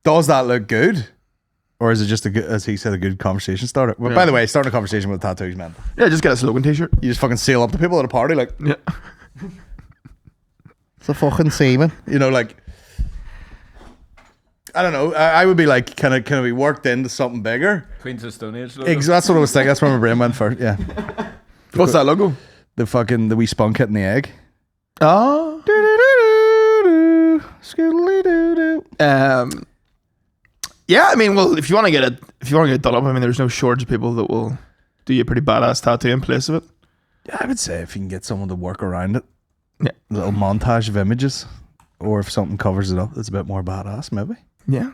does that look good? Or is it just a good, as he said, a good conversation starter? Well, by the way, starting a conversation with tattoos, man. Yeah, just get a slogan t-shirt. You just fucking sail up to people at a party, like, yeah. It's a fucking semen. You know, like, I don't know. I would be like, can it be worked into something bigger? Queens of Stone Age logo. That's what I was thinking. That's where my brain went first. Yeah. What's that logo? The wee spunk hitting the egg. Oh. Yeah, I mean, well, if you want to get it done up, I mean, there's no shortage of people that will do you a pretty badass tattoo in place of it. Yeah, I would say if you can get someone to work around it. Yeah. A little montage of images. Or if something covers it up that's a bit more badass, maybe. Yeah.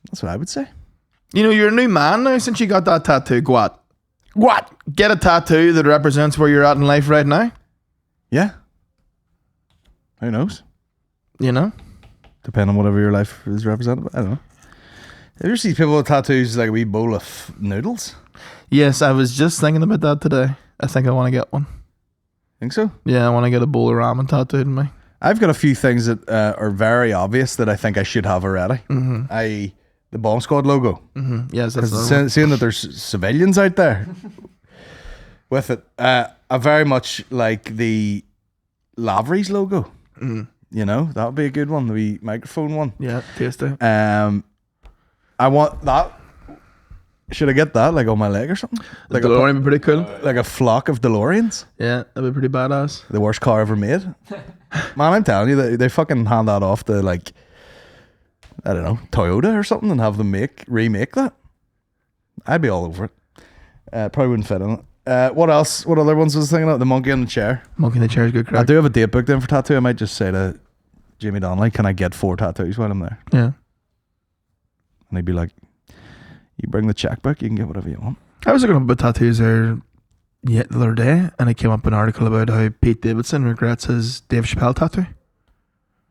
That's what I would say. You know, you're a new man now since you got that tattoo. What? Get a tattoo that represents where you're at in life right now. Yeah. Who knows? You know? Depending on whatever your life is represented. I don't know. Have you ever seen people with tattoos like a wee bowl of noodles? Yes, I was just thinking about that today. I think I want to get one. Think so? Yeah, I want to get a bowl of ramen tattooed in me. I've got a few things that are very obvious that I think I should have already. Mm-hmm. I.e. the Bomb Squad logo. Mm-hmm. Yes, that's seeing that there's civilians out there with it. I very much like the Lavery's logo. Mm. You know, that would be a good one. The wee microphone one. Yeah, tasty. I want that. Should I get that like on my leg or something? Like DeLorean would be pretty cool. Like a flock of DeLoreans. Yeah, that'd be pretty badass. The worst car ever made. Man, I'm telling you, they fucking hand that off to like, I don't know, Toyota or something and have them remake that. I'd be all over it. Probably wouldn't fit in it. What else? What other ones was I thinking of? The monkey in the chair. Monkey in the chair is good crack. I do have a date booked in for tattoo. I might just say to Jimmy Donnelly, can I get 4 tattoos while I'm there? Yeah. And he'd be like, you bring the checkbook, you can get whatever you want. I was looking up about tattoos there the other day, and it came up an article about how Pete Davidson regrets his Dave Chappelle tattoo.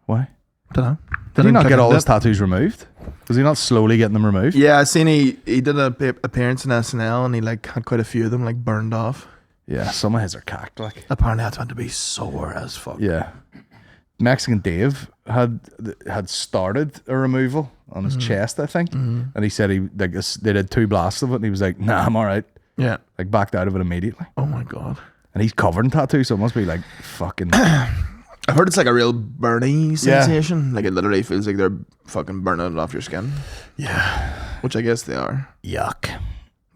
Why? Don't know. Did he not get all his tattoos removed? Was he not slowly getting them removed? Yeah, I seen he did an appearance in SNL, and he like had quite a few of them like burned off. Yeah, some of his are cacked like. Apparently that's meant to be sore as fuck. Yeah. Mexican Dave had started a removal on his chest, I think, and he said they did 2 blasts of it, and he was like, "Nah, I'm all right." Yeah, like backed out of it immediately. Oh my god! And he's covered in tattoos, so it must be like fucking. I've heard it's like a real burning sensation. Yeah. Like it literally feels like they're fucking burning it off your skin. Yeah, which I guess they are. Yuck.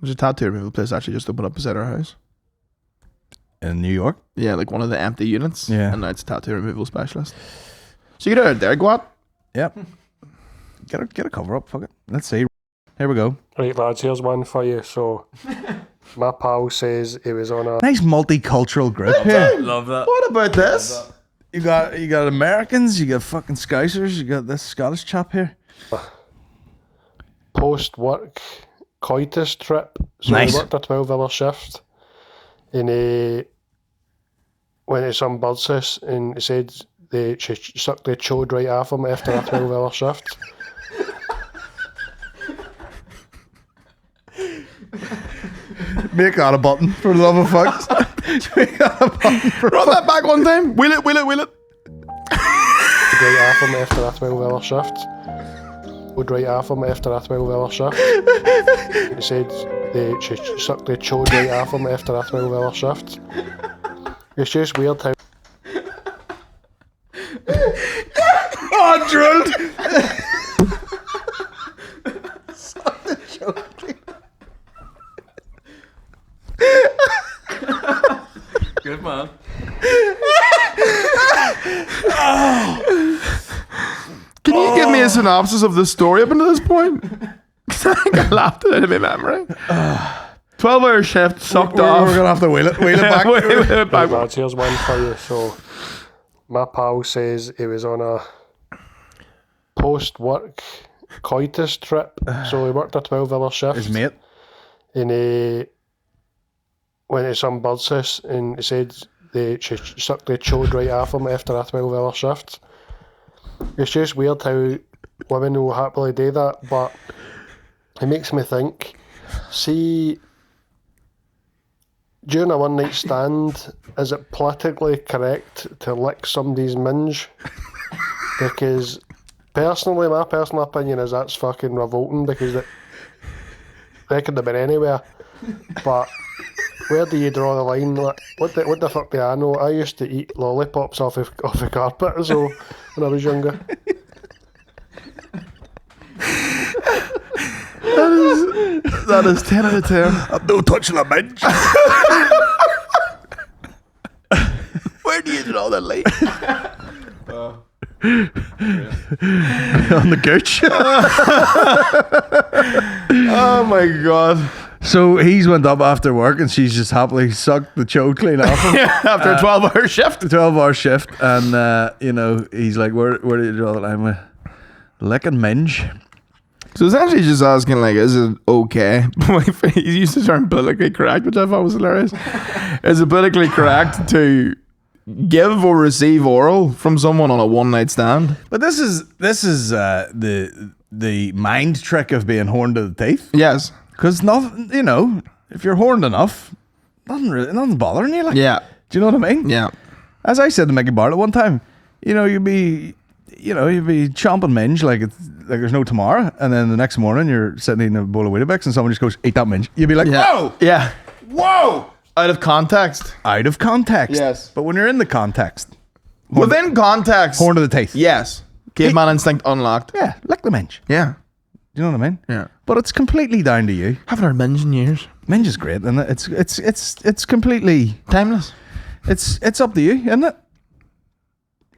There's a tattoo removal place actually just opened up beside our house. In New York? Yeah, like one of the empty units. Yeah. And now it's a tattoo removal specialist. So you get out there, Gwat. Yep. Get a cover up, fuck it. Let's see. Here we go. Right, lads, here's one for you. So, my pal says he was on a nice multicultural group here. Love that. What about this? You got Americans, you got fucking Scousers, you got this Scottish chap here. Post-work coitus trip. So nice. He worked a 12-hour shift. And he went to some bird's house and he said she sucked the chode right off him after a 12-hour shift. Make that a button, for the love of fuck. Make that a button for Run that back one time. Wheel it. Right off him after a 12-hour shift. Would right off him after a 12-hour shift. He said she sucked the chode right off him after a 12-hour shift. It's just weird how... Oh, drilled! Good man. Can you give me a synopsis of the story up until this point? Because I think I laughed it out of my memory. 12-hour shift, sucked off. We're going to have to wheel it back. Wheel it back. Right, lads, here's one for you. So, my pal says he was on a post-work coitus trip. So he worked a 12-hour shift. His mate. And he went to some bird's house and he said she sucked the chode right off him after a 12-hour shift. It's just weird how women will happily do that, but it makes me think, see, during a one-night stand, is it politically correct to lick somebody's minge? Because personally, my personal opinion is that's fucking revolting, because they could have been anywhere. But where do you draw the line? Like, what the fuck do I know? I used to eat lollipops off the carpet, so when I was younger. That is 10 out of 10. I'm no touching a bench. Where do you draw the line? On the couch. Oh my god. So he's went up after work and she's just happily sucked the chode clean off him. After a 12-hour shift. 12-hour shift. And, he's like, where do you draw the line with licking minge? So essentially just asking, like, is it okay? He used the term politically correct, which I thought was hilarious. Is it politically correct to give or receive oral from someone on a one-night stand? But this is the mind trick of being horned to the teeth. Yes. Because nothing, if you're horned enough, nothing's bothering you. Like, yeah. Do you know what I mean? Yeah. As I said to Mickey Bartlett one time, you'd be chomping minge like there's no tomorrow, and then the next morning you're sitting eating a bowl of Weetabix and someone just goes, eat that minge. You'd be like, whoa! Yeah. Whoa! Out of context. Out of context. Yes. But when you're in the context. Within context. Horn to the teeth. Yes. Caveman instinct unlocked. Yeah, lick the minge. Yeah. Do you know what I mean? Yeah. But it's completely down to you. Haven't heard minge in years. Minge is great, and it's completely timeless. It's up to you, isn't it?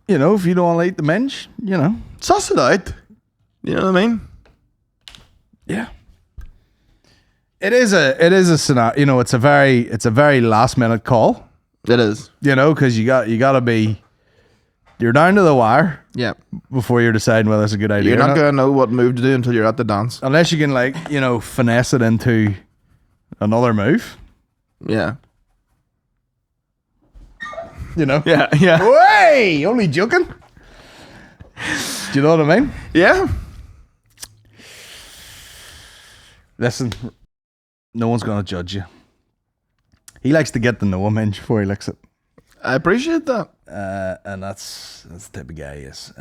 If you don't want to eat the minge, suss it out. You know what I mean? Yeah. It is a scenario. It's a very last minute call. It is. Because you gotta be. You're down to the wire. Yeah. Before you're deciding whether it's a good idea. You're not gonna know what move to do until you're at the dance. Unless you can finesse it into another move. Yeah. Yeah. Yeah. Way! Only joking. Do you know what I mean? Yeah. Listen, no one's gonna judge you. He likes to get to know a minge before he licks it. I appreciate that. And that's the type of guy he is.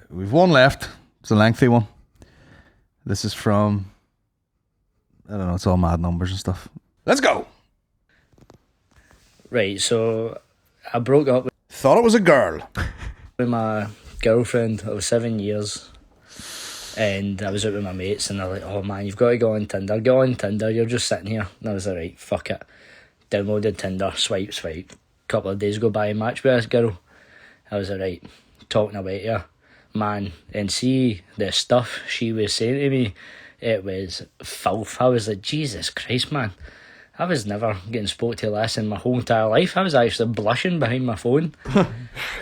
We've one left. It's a lengthy one. This is from, I don't know, it's all mad numbers and stuff. Let's go. Right, so I broke up with... Thought it was a girl. With my girlfriend of 7 years. And I was out with my mates and they're like, oh man, you've got to go on Tinder. Go on Tinder, you're just sitting here. And I was like, right, fuck it. Downloaded Tinder, swipe. Couple of days go by, match with this girl. I was like, right, talking away to her, man, and see the stuff she was saying to me, it was filth. I was like, Jesus Christ, man, I was never getting spoke to less in my whole entire life. I was actually blushing behind my phone. But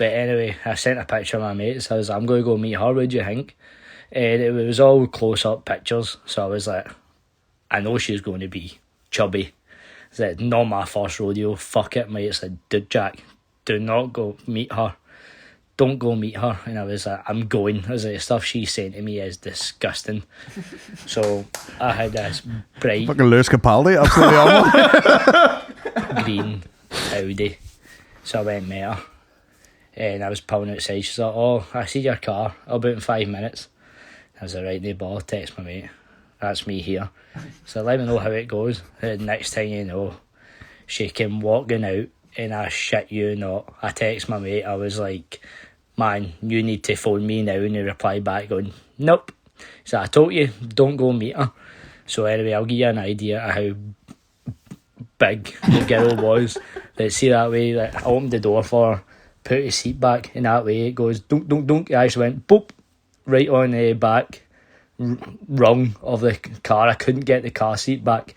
anyway, I sent a picture of my mates. I was like, I'm going to go meet her, what do you think? And it was all close-up pictures, so I was like, I know she's going to be chubby. It's like, not my first rodeo, fuck it, mate. It's like, dude, Jack, do not go meet her. don't go meet her. And I was like, I'm going. I was like, the stuff she's saying to me is disgusting. So I had this bright Fucking Lewis Capaldi, absolutely awful. green Audi. So I went and met her. And I was pulling outside. She's like, oh, I see your car. I'll be out in 5 minutes. I was like, right, no bother, text my mate. That's me here. So let me know how it goes. And next thing you know, she came walking out, and I shit you not, I text my mate. I was like, man, you need to phone me now. And he replied back going, nope. So I told you, don't go meet her. So anyway, I'll give you an idea of how big the girl was. Let's see that way. Like, I opened the door for her, put the seat back, and that way it goes dunk, dunk, dunk. It actually went boop, right on the back rung of the car. I couldn't get the car seat back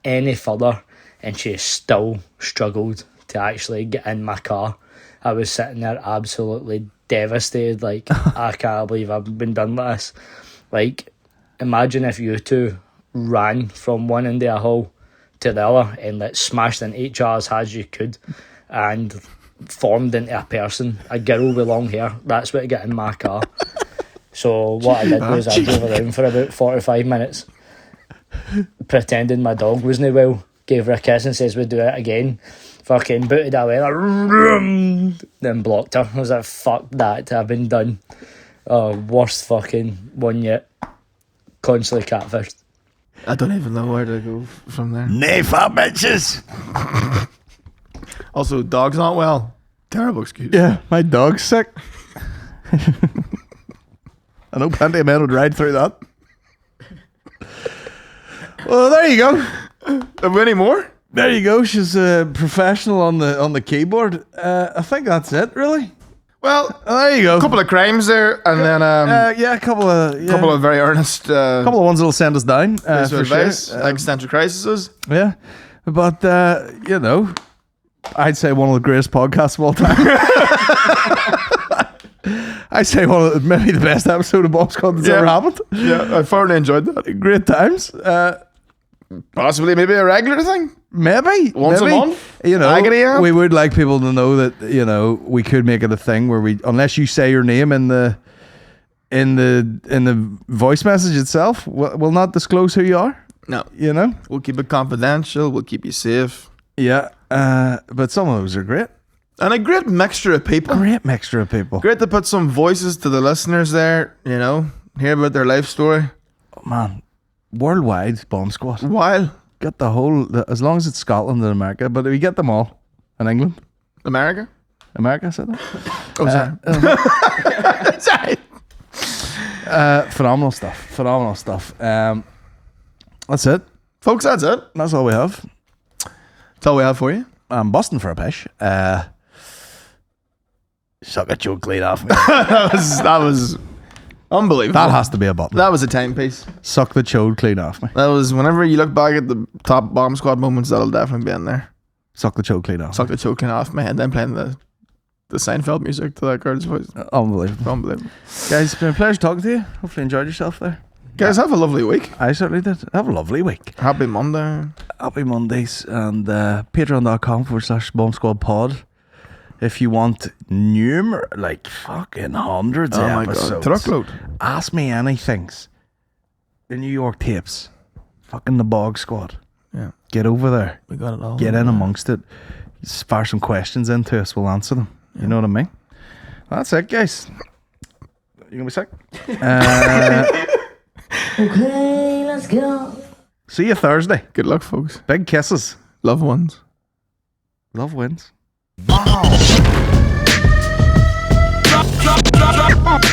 any further, and she still struggled to actually get in my car. I was sitting there absolutely devastated, like, I can't believe I've been done like this. Like, imagine if you two ran from one end of a hall to the other and like smashed into each other as hard as you could and formed into a person, a girl with long hair. That's what got in my car. So what I did was I drove around for about 45 minutes pretending my dog wasn't well, gave her a kiss and says we'd do it again, fucking booted away like, then blocked her. I was like, fuck that, I've been done. Oh, worst fucking one yet. Constantly catfished. I don't even know where to go from there. Nay, fat bitches. Also, dogs aren't well. Terrible excuse. Yeah, my dog's sick. I know plenty of men would ride through that. Well, there you go. Have we any more? There you go. She's a professional on the keyboard. I think that's it, really. Well, there you go. A couple of crimes there, and then a couple of very earnest, couple of ones that'll send us down. For advice, sure. existential crises. Yeah, but you know, I'd say one of the greatest podcasts of all time. I'd say maybe the best episode of Bomb Squad that's ever happened. Yeah, I thoroughly enjoyed that. Great times. Possibly maybe a regular thing. Maybe once a month. You know, Agony we would like people to know that, you know, we could make it a thing where we, unless you say your name in the voice message itself, we'll not disclose who you are. No, you know, we'll keep it confidential. We'll keep you safe. Yeah, but some of those are great. And a great mixture of people. Great mixture of people. Great to put some voices to the listeners there, you know, hear about their life story. Oh, man, worldwide Bomb Squad. Wild. Get the whole, as long as it's Scotland and America, but we get them all. In England. America, I said that. Oh, sorry. Sorry. Phenomenal stuff. That's it. Folks, that's it. That's all we have. That's all we have for you. I'm busting for a pish. Suck a choke clean off me. that was unbelievable. That has to be a button. That was a timepiece. Suck the chode clean off me. That was, whenever you look back at the top Bomb Squad moments, that'll definitely be in there. Suck the chode clean off. Suck the chode clean off me, and then playing the Seinfeld music to that girl's voice. Unbelievable. Guys, it's been a pleasure talking to you. Hopefully you enjoyed yourself there. Guys, have a lovely week. I certainly did. Have a lovely week. Happy Monday. Happy Mondays. And patreon.com/Bomb Squad Pod. If you want like fucking hundreds of episodes. Truckload. Ask me anything. The New York tapes. Fucking the Bog Squad. Yeah. Get over there. We got it all. Get in amongst it. Fire some questions into us. We'll answer them. You know what I mean? That's it, guys. You gonna be sick? Okay, let's go. See you Thursday. Good luck, folks. Big kisses. Love ones. Love wins. Drop.